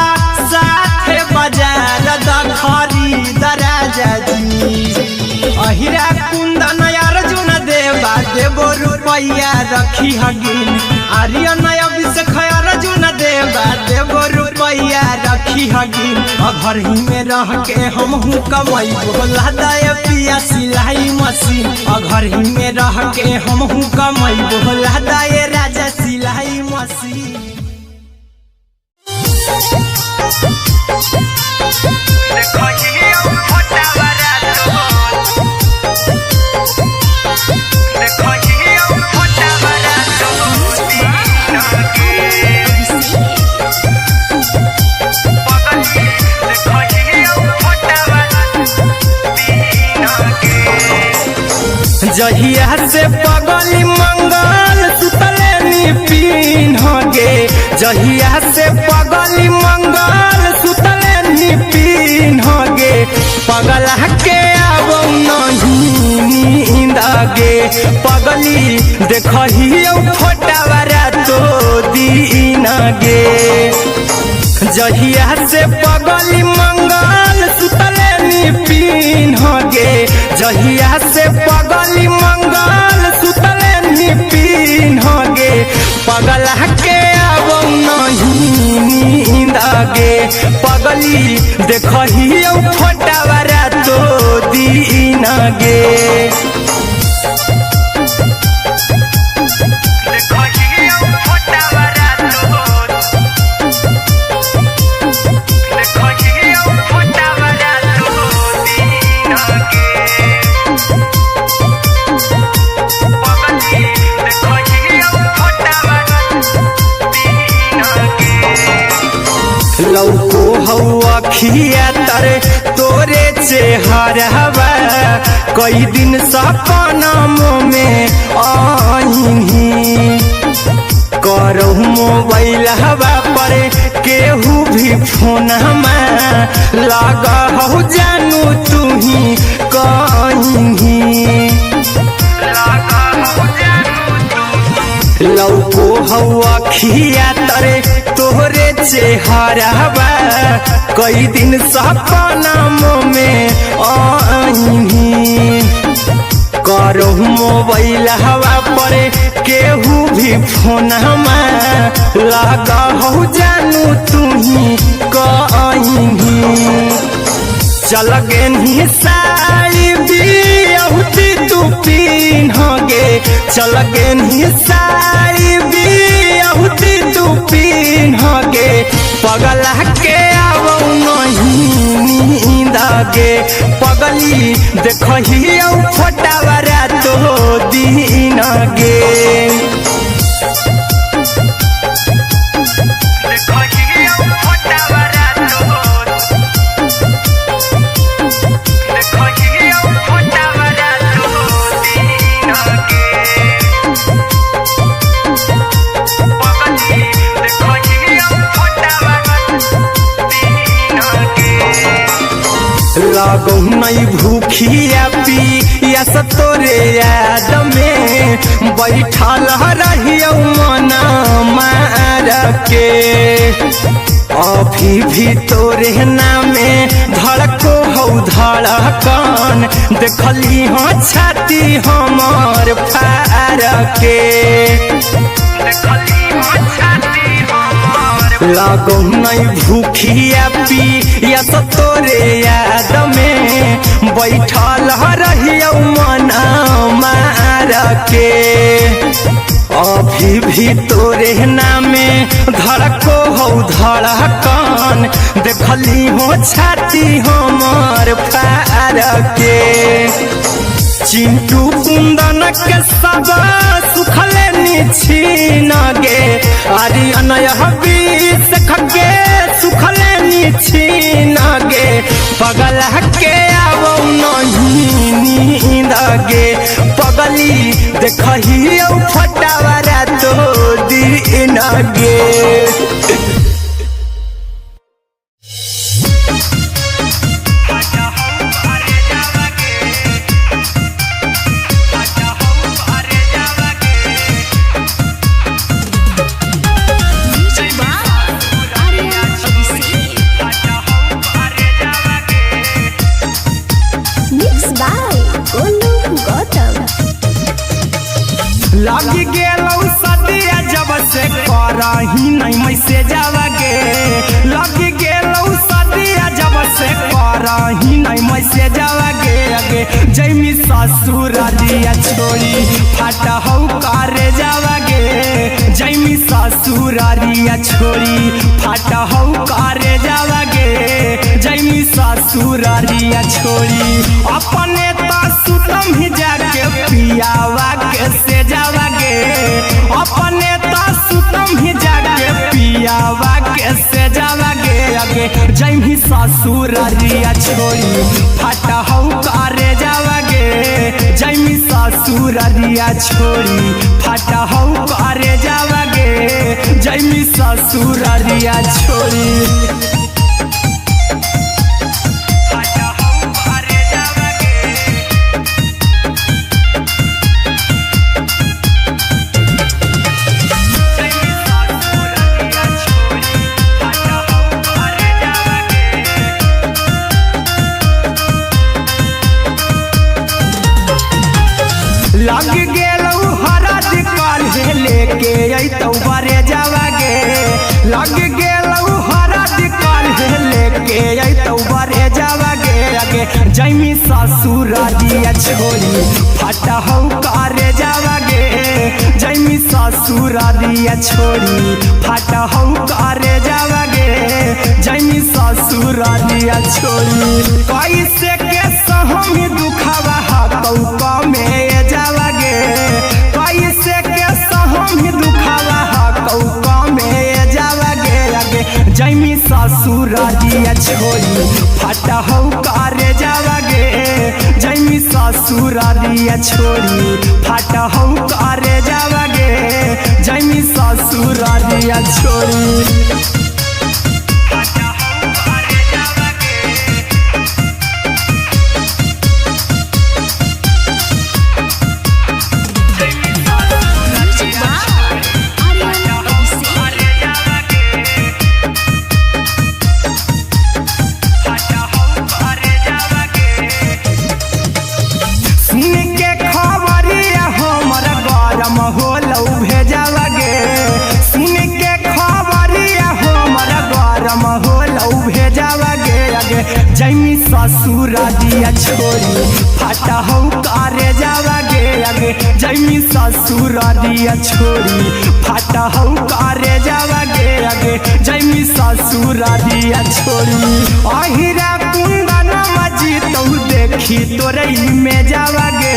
साथे बाजार खरीद राजा जी अहिरा कुंदन अर्जुन देवा देवो रुपया रखी हगिन आर्यन अभिषेक अर्जुन देवा देवो रुपया रखी हगिन घर ही में रह के हमहू कमाई बोला दाए पिया सिलाई मशीन घर ही में रह के हमहू कमाई बोला दाए राजा सिलाई मशीन जहिया से पगली मंगल सुतले पिन गे जहिया से पगली मंगल सुतले पिन गे पगला के आबो नहीं नींद गे पगली देखहियो फोटावारा तो दीन गे जहिया से पगली मंगल सुतले पिन गे जहिया से पगली मंगल सुतले पिन गे पगला के आबो नहीं नींद गे पगली देखहियो फोटावारा तो खिया तरे तोरे चेहरवा कई दिन सपना में आईनी करहु मोबाइल हवा पर केहू भी फोन लगा हो जानू तू ही कहीं लौको हवा खिया तरे तोहरे चेहरवा कई दिन सपना में आईनी करहु मोबाइल हवा पर केहू भी फोन लगा हो जानू तू ही कहीं चल गेनी साड़ी बियहुती तू पिन्हगे चल गेनी साड़ी बियहुती तू पिन्हगे पगला के आवौ नहीं नींदगे पगली देखही फटावरा तो दिन गे लागो नहीं भूखिया पिया तोरे याद में बैठल रहियो मना मार के अभी भी तोरे नामे धड़को हो धड़कन देखली हो छाती हमार फार के लागो नहीं भूखिया पिया तोरे याद में बैठल रहियो मना मार के अभी भी तोरे नामे धड़को हो धड़कन देखली हो छाती हमार फार के चिंटू कुंदन के सब सुखले छीन गे आरी अनय हबीस खगे सुखले छीन गे पगला के आवो नहीं नींद गे पगली देखही फटावरा तो दिन गे लगी गेलौ सदिया जब से करही नहीं मैसे जावगे लगी गेलौ सदिया जब से करही नहीं मैसे जावगे अगे जैमी ससुरारिया छोड़ी फाटा हौ करे जावगे जैमी ससुरारिया छोड़ी फाटा हौ करे जावगे जैमी ससुरारिया छोड़ी अपने सुतम ही जाके पियावा के से जावगे अपने सुतम ही जाके पियावा के से जावगे अगे जैमी ससुरारिया छोड़ी फाटा हौ करे जावगे जैमी ससुरारिया छोड़ी फाटा हौ करे जावगे जैमी ससुरारिया छोड़ी लग गेलौ हरद काल्हे लेके अइतौ बरे जावगे लग गेलौ हरद काल्हे लेके अइतौ बरे जावगे अगे जैमी ससुरारिया छोड़ी फाटा हौ करे जावगे जैमी ससुरारिया छोड़ी फाटा हौ करे जावगे जैमी ससुरारिया छोड़ी कैसे के सहम दुखवा हकौ में जावगे कैसे के सहम दुखवा हकौ में जावगे अगे जैमी ससुरारिया ससुरारिया छोड़ी फाटा हौ करे जावागे जैमी ससुरारिया छोड़ी फाटा हौ करे जावागे जैमी ससुरारिया छोड़ी जैमी ससुरारिया छोड़ी फाटा हौ करे जावागे आगे जैमी ससुरारिया छोड़ी फाटा हौ करे जावागे आगे जैमी ससुरारिया छोड़ी अहिरा कुंदन मजी तू देखी तोरई में जावागे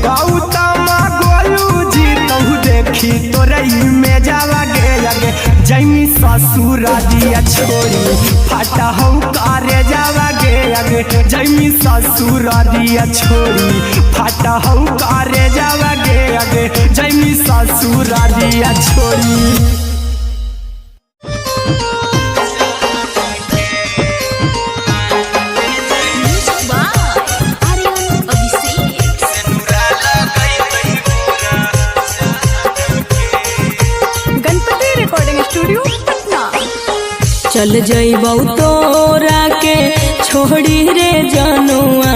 गौतम गोलू जी तू देखी तोरई में जावागे आगे जैमी ससुरारिया छोड़ी फाटा हौ करे जावागे आगे जैमी ससुरारिया छोड़ी फाटा हौ करे जावागे आगे जैमी ससुरारिया छोड़ी चल जइबौ तोरा के छोड़ी रे जनुआ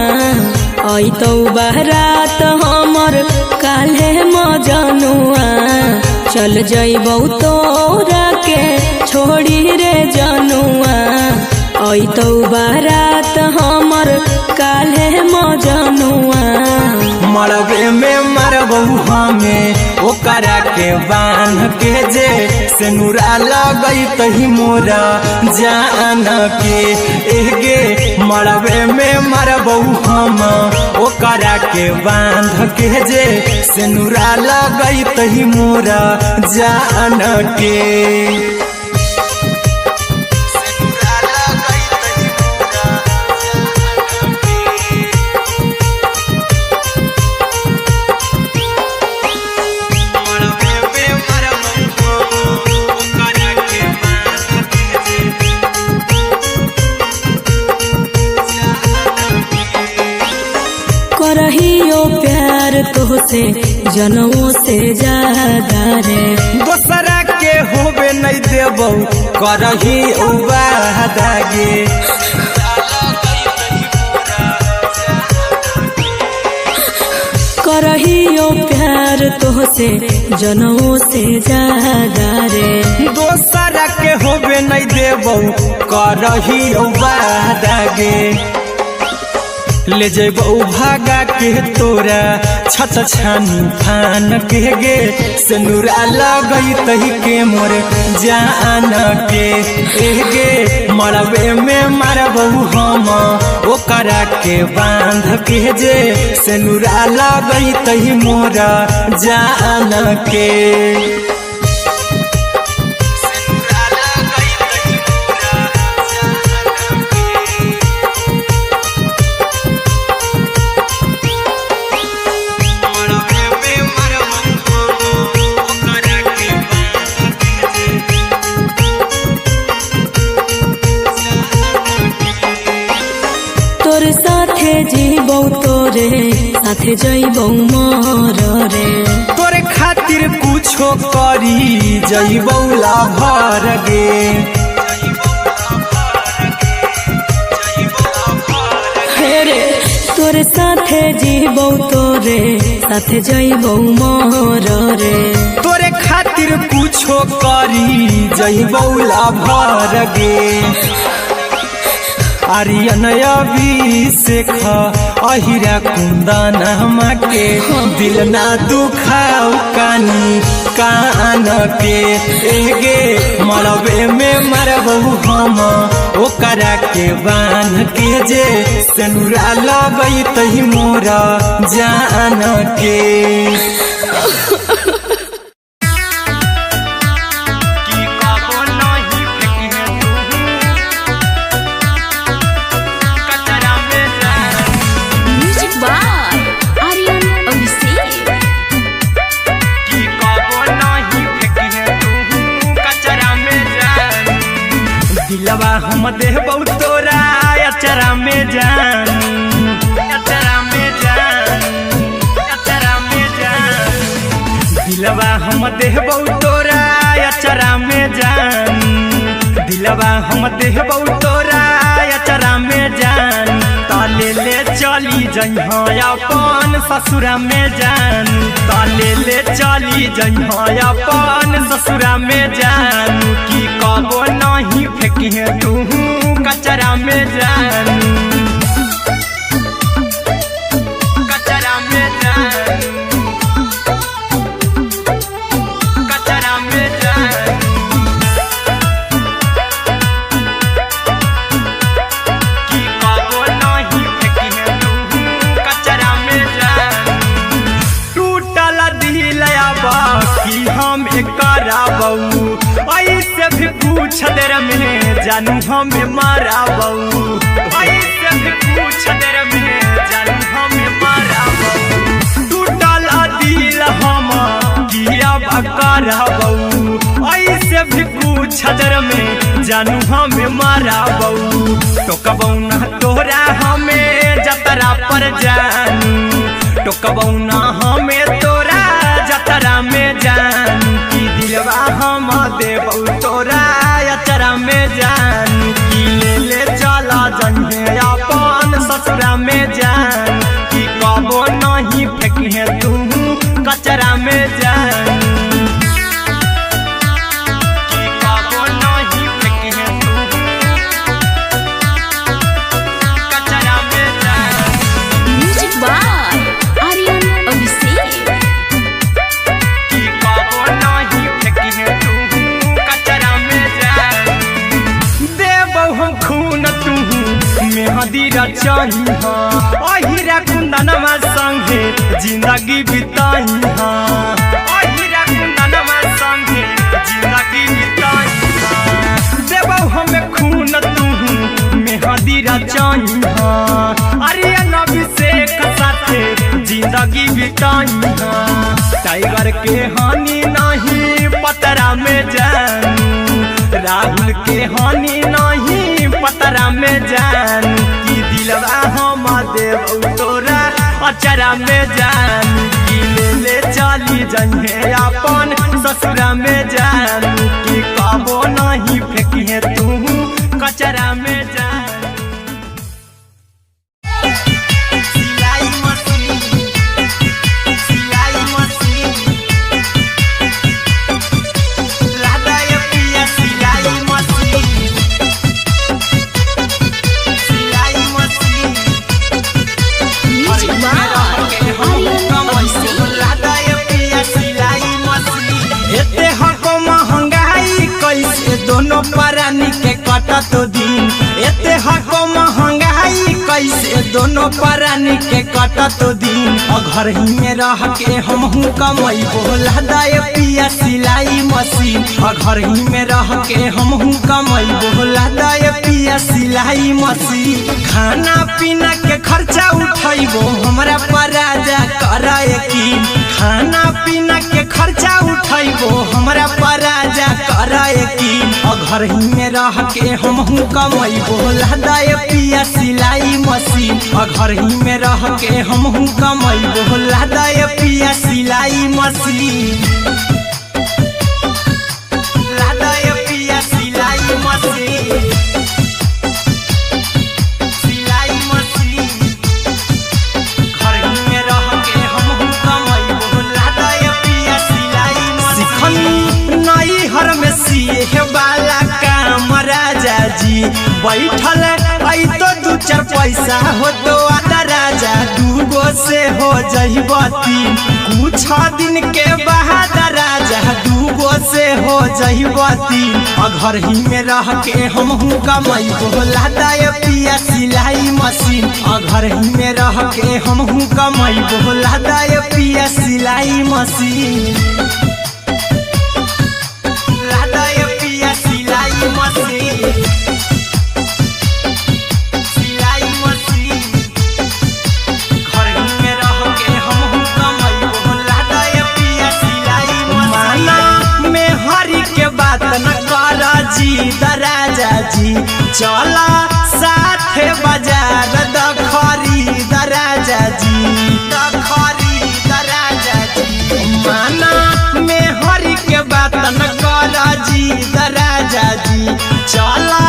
अइतौ बारात हमर काल्हे मजनुआ चल जइबौ तोरा के छोड़ी रे जनुआ अइतौ बारात हमर काल्हे मजनुआ मरबे में मरबौ हमें ओकरा के बांध के जे सेनुरा लगई तही मोरा जान के एगे मरबे में मरबौ हम ओकरा के बांध के जे सेनुरा लगई तही मोरा जान के करहियो प्यार तोहसे जनमों से ज्यादा रे दोसरा के होबे नहीं देबौ करही उबादागे करहियो प्यार तोहसे जनमों से ज्यादा रे दोसरा के होबे नहीं देबौ करही उबादागे ले जेबौ भागा के तोरा छत छानी फान के गे सेनुरा लगई तही के मोर जान के एगे मरबे में मरबौ हम ओकरा के बांध के जे सेनुरा लगई तही मोरा जान के जीबौ तोरे साथे जइबौ मोर रे तोरे खातिर कुछो करी जइबौ लाभर गे हेरे तोरे साथे जीबौ तोरे साथे जइबौ मोर रे तोरे खातिर कुछो करी जइबौ लाभर गे आर्यन अभिषेक अहिरा कुंदन के दिल ना दुखाऊ कानी कान के एगे मरबे में मरबौ हम ओकरा के बांध के जे सेनुरा लगई तही मोरा जान के देबौ तोरा अचरा में जान ताले ले चली जइहा अपन ससुरा में जान ताले ले चली जइहा अपन ससुरा में जान की कबो नहीं फेंकिहे तू कचरा में जान कचरा में जान कचरा में जान की कबो नहीं फेंकिहे तू कचरा में जान टूटल दिल बाकी हम कराबू ऐसे भी पूछ देर में जानू हमें माराबू ऐसे भी पूछ देर में जानू हमें माराबू टूटल दिल हम किया कराबू ऐसे भी पूछ देर में जानू हमें माराबू टोकबू ना तोरा हमें जतरा पर जानू टोकबू ना हमें तोरा जतरा में जानू की दिलवा हम देबौ तोरा अचरा में जानू की ले चला जइहे अपन ससुरा में जान की कबो नहीं फेंकिहे तू कचरा में जानू की कबो नहीं फेंकिहे तू कचरा में जानू म्यूजिक बाय आर्यन अभिषेक की कबो नहीं फेंकिहे तू कचरा में जान देबौ हम खून तू मेहदी रचहिहा अहिरा कुंदनमा संगे जिंदगी बिताइहा अहिरा कुंदनमा संगे जिंदगी बिताइहा देबौ हम खून तू मेहदी रचहिहा आर्यन अभिषेक साथे जिंदगी बिताइहा टाइगर के हानि नहीं पतरा में जानू राहुल के हानि नहीं पतरा में जानू की दिलवा हम देबौ तोरा अचरा में जानू की ले चली जइहे अपन ससुरा में जानू की कबो नहीं फेंकिहे तू कचरा में जानू सिलाई मशीन सिलाई मशीन लादा ये पिया सिलाई मशीन सिलाई machine music by Aryan Abhishek लादा ये पिया सिलाई मशीन एते हको महंगाई कैसे दोनों परानी के कटत दिन एते हको महंगाई कैसे दोनों परानी के कटत दिन घर ही में रह के हमहू कमैबो लादा ये पिया सिलाई मशीन घर ही में रह के हमहू कमैबो लादा ये पिया सिलाई मशीन खाना पीना के खर्चा उठैबो हमरा पराजा कराए की खाना पीना के खर्चा उठैबो हमरा पराजा कराए की घर ही में रह के हमहू कमैबो लादा ये पिया सिलाई मशीन घर ही में रह के हमहू कमैबो लादा ये पिया सिलाई मशीन लादा ये पिया सिलाई मशीन सिलाई मशीन घर ही में रह के हमहू कमैबो लादा ये पिया सिलाई मशीन नई हर में सिए वाला काम राजा जी बैठल आई तो दू चार पैसा हो तो आधा राजा दूगो से हो जहिबती कुछ दिन के बाद राजा दूगो से हो जहिबती घर ही में रह के हमहू कमैबो लादा ये पिया सिलाई मशीन घर ही में रह के हमहू कमैबो लादा ये पिया सिलाई मशीन लादा ये पिया सिलाई मशीन सिलाई मशीन घर ही में रह के हमहू कमैबो लादा ये पिया सिलाई मशीन माना में हरी के बात न कर जी दराजा जी चला साथे बाजार दखरी दराजा जी दखरी दराजा जी माना में हरी के बात न कर जी दराजा जी चला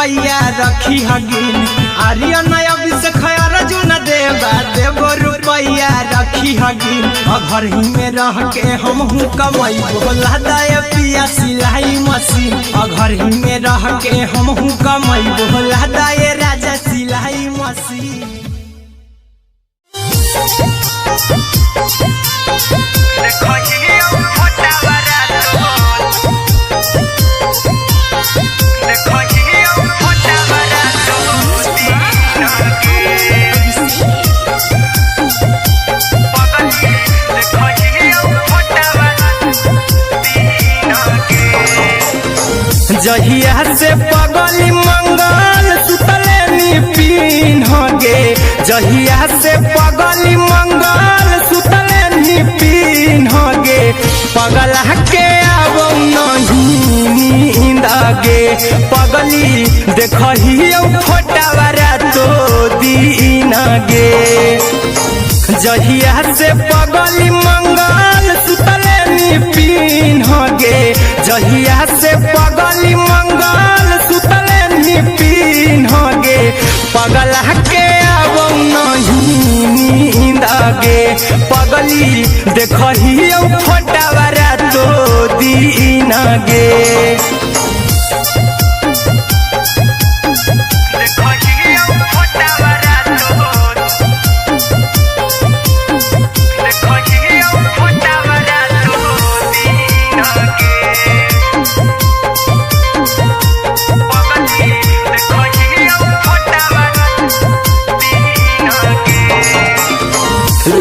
रुपया रखी हगिन आर्यन अभिषेक अर्जुन देवा देव रुपया रखी हगिन घर ही में रह के हम कमाई बोला दाय पिया सिलाई मशीन घर ही में रह के हम कमाई बोला दाय राजा सिलाई मशीन जहिया से पगली मंगल सुतले निपिन गे जहिया से पगली मंगल सुतले निपिन गे पगला के आब नहीं नींद गे पगली देखही फोटावा तो दीन गे जहिया से पगली मंगल सुतले निपिन गे जहिया से पगली मंगल सुतले निपिन गे पगला के आब नहीं नींद गे पगली देखही फोटावा तो दीन गे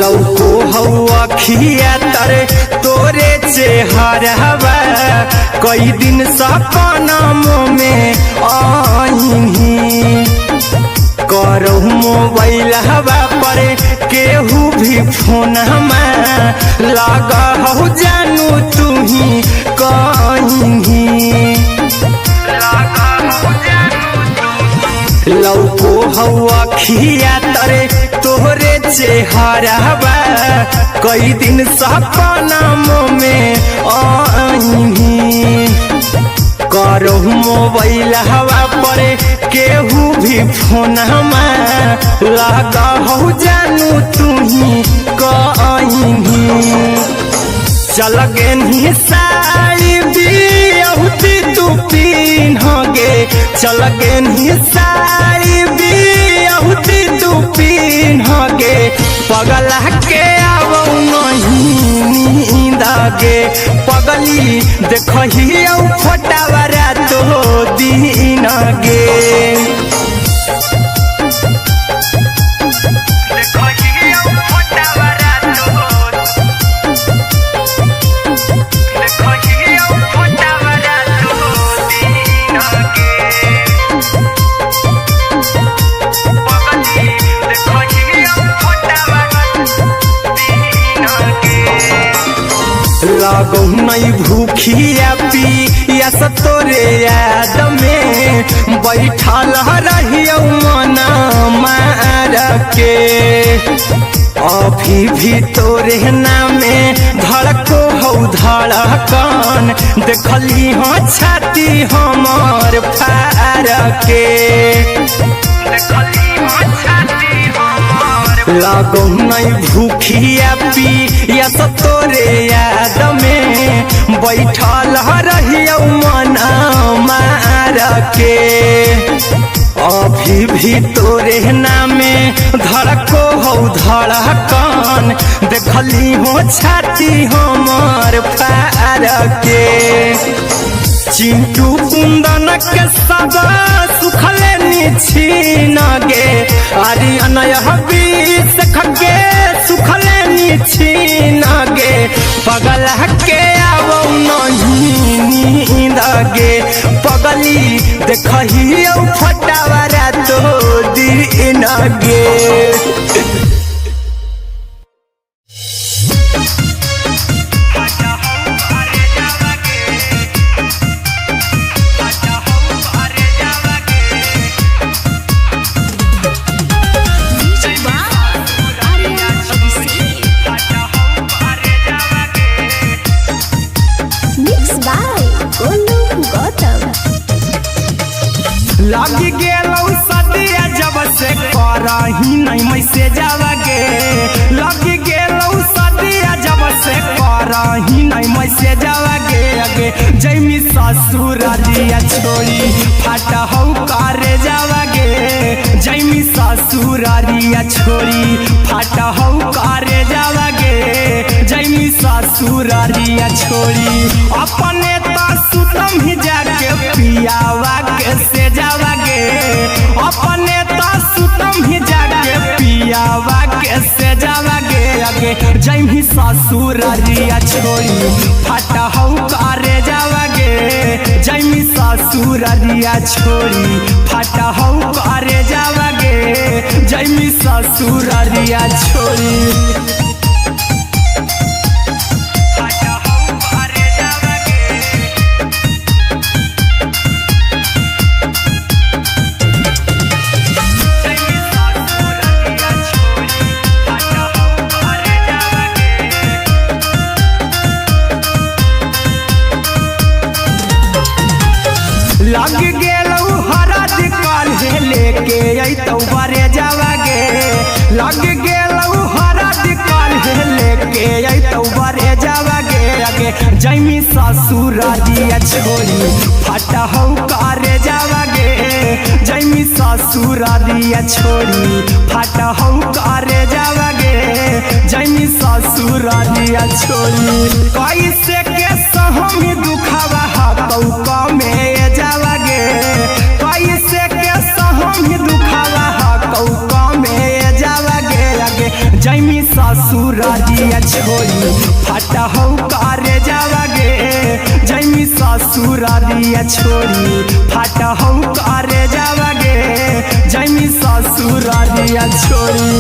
लौको हवा खिया तरे तोरे चेहरवा कई दिन सपनों में आईनी करहु मोबाइल हवा पर केहू भी फोन लगा हो जानू तू ही कहीं लौको हवा खिया तरे तोहरे चेहरवा कई दिन सपनों में आईनी करहु मोबाइल हवा पर केहू भी फोन लगा हो जानू तू ही कहीं चल गे साड़ी बिहुती तू पीन गे चल गे साड़ी बिहुती तू पीन गे पगला के आब नहीं नींद गे पगली देखही फोटावा तो दीन गे लगो नहीं भूखिया पिया तोरे याद में बैठल रहियो मन मार के अभी भी तोरे नामे धड़को हो धड़कन देखली हो छाती हमर फार के लगो नहीं भूखिया पिया तोरे याद में बैठल रहियो मन मार के अभी भी तोरे नामे धड़को हो धड़कन देखली हो छाती हमर फार के चिंटू कुंदन के सब सुखले छीन गे आर्यन अभिषेक के सुखले छीन गे पगला के आब नहीं नींद गे पगली देखही फोटावा तो दीन गे लागी से जावागे लगी गेलौ सदिया जब से करही नहीं मैं से जावागे आगे जैमी ससुरारिया छोड़ी फाटा हौ करे जावागे जैमी ससुरारिया छोड़ी फाटा हौ करे जावागे जैमी ससुरारिया छोड़ी अपने तो सुतम ही जाके पियावा के से जावागे अपने तो सुतम ही जाके पियावा के से जावागे आगे जैमी ससुरारिया छोड़ी फाटा हौ करे जावागे जैमी ससुरारिया छोड़ी फाटा हौ करे जावागे जैमी ससुरारिया छोड़ी लग गेलौ हरद काल्हे लेके अइतौ बरे जावागे लग गेलौ हरद काल्हे लेके अइतौ बरे जावागे आगे जैमी ससुरारिया छोड़ी फाटा हौ करे जावागे जैमी ससुरारिया छोड़ी फाटा हौ करे जावागे जैमी ससुरारिया छोड़ी कैसे के सहमी दुखावा हाथौ कमे जावागे कैसे के सहमी दुखावा हाथौ कमे जावागे आगे जैमी ससुरारिया छोड़ी फाटा हौ करे जावागे जैमी ससुरारिया छोड़ी फाटा हौ करे जावागे जैमी ससुरारिया छोड़ी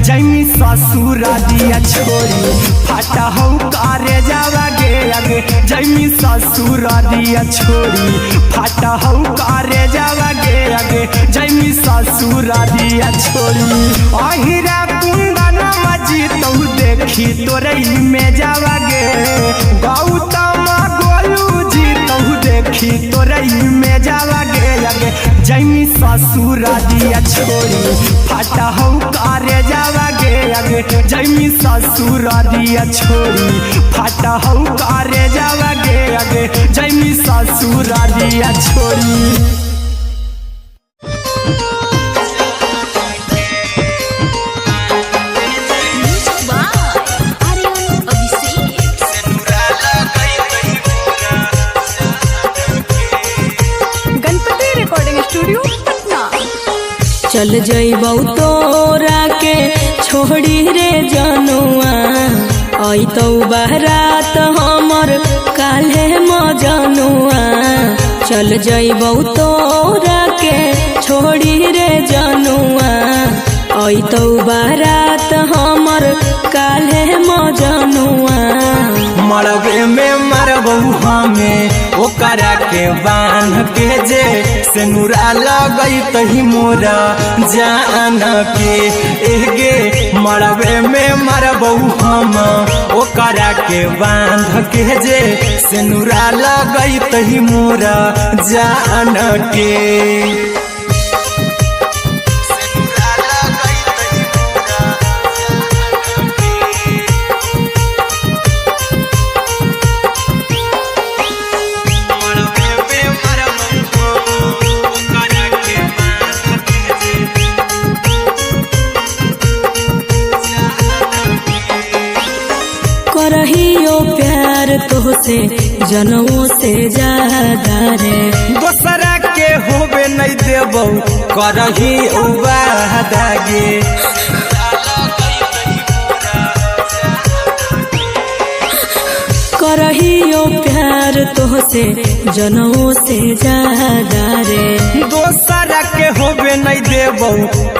जैमी ससुरारिया छोड़ी फाटा हौ करे जावागे आगे जैमी ससुरारिया छोड़ी फाटा हौ करे जावागे आगे जैमी ससुरारिया छोड़ी अहिरा कुंदन मजीतौ देखी तोरई में जावागे गौतम गोलू जीतौ देखी तोरई में जावागे आगे जैमी ससुरारिया छोड़ी फाटा हौ करे जावागे आगे जैमी ससुरारिया छोड़ी फाटा हौ करे जावागे आगे जैमी ससुरारिया छोड़ी चल जइबौ तोरा के छोड़ी रे जनुआ अइतौ बारात हमर काल्हे मजनुआ चल जइबौ तोरा के छोड़ी रे जनुआ अइतौ बारात हमर काल्हे मजनुआ मरबे में मरबौ हमें ओकरा के बांध के जे सेनुरा लगैतहि मोरा जान के एगे मरबे में मरबौ हम ओकरा के बांध के जे सेनुरा लगैतहि मोरा जान के करहियो प्यार तोहसे जनमों से ज्यादा रे दोसरा के होबे नहीं देबौ करही उबादागे करहियो प्यार तोहसे जनमों से ज्यादा रे दोसरा के होबे नहीं देबौ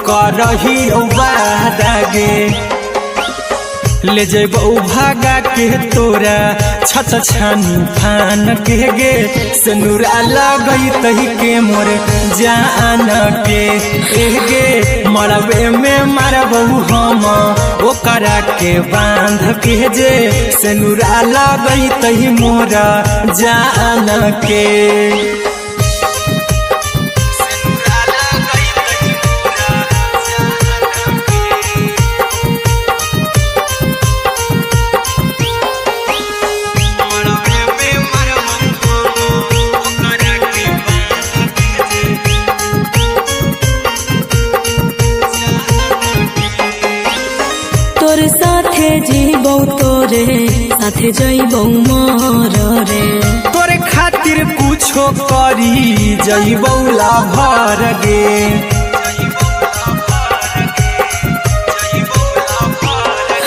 करही बादागे ले जेबौ भागा के तोरा छत छानी फान के गे सिनुरा लगई तही के मोर जान के गे मरबे में मारबौ हम ओकरा के बांध के जे सिनुरा लगई तही मोर जान के तोर साथे जीबौ तोरे साथे जइबौ मर रे तोरे खातिर कुछो करी जइबौ लाभर गे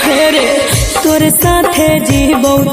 हे रे तोर साथे जीबौ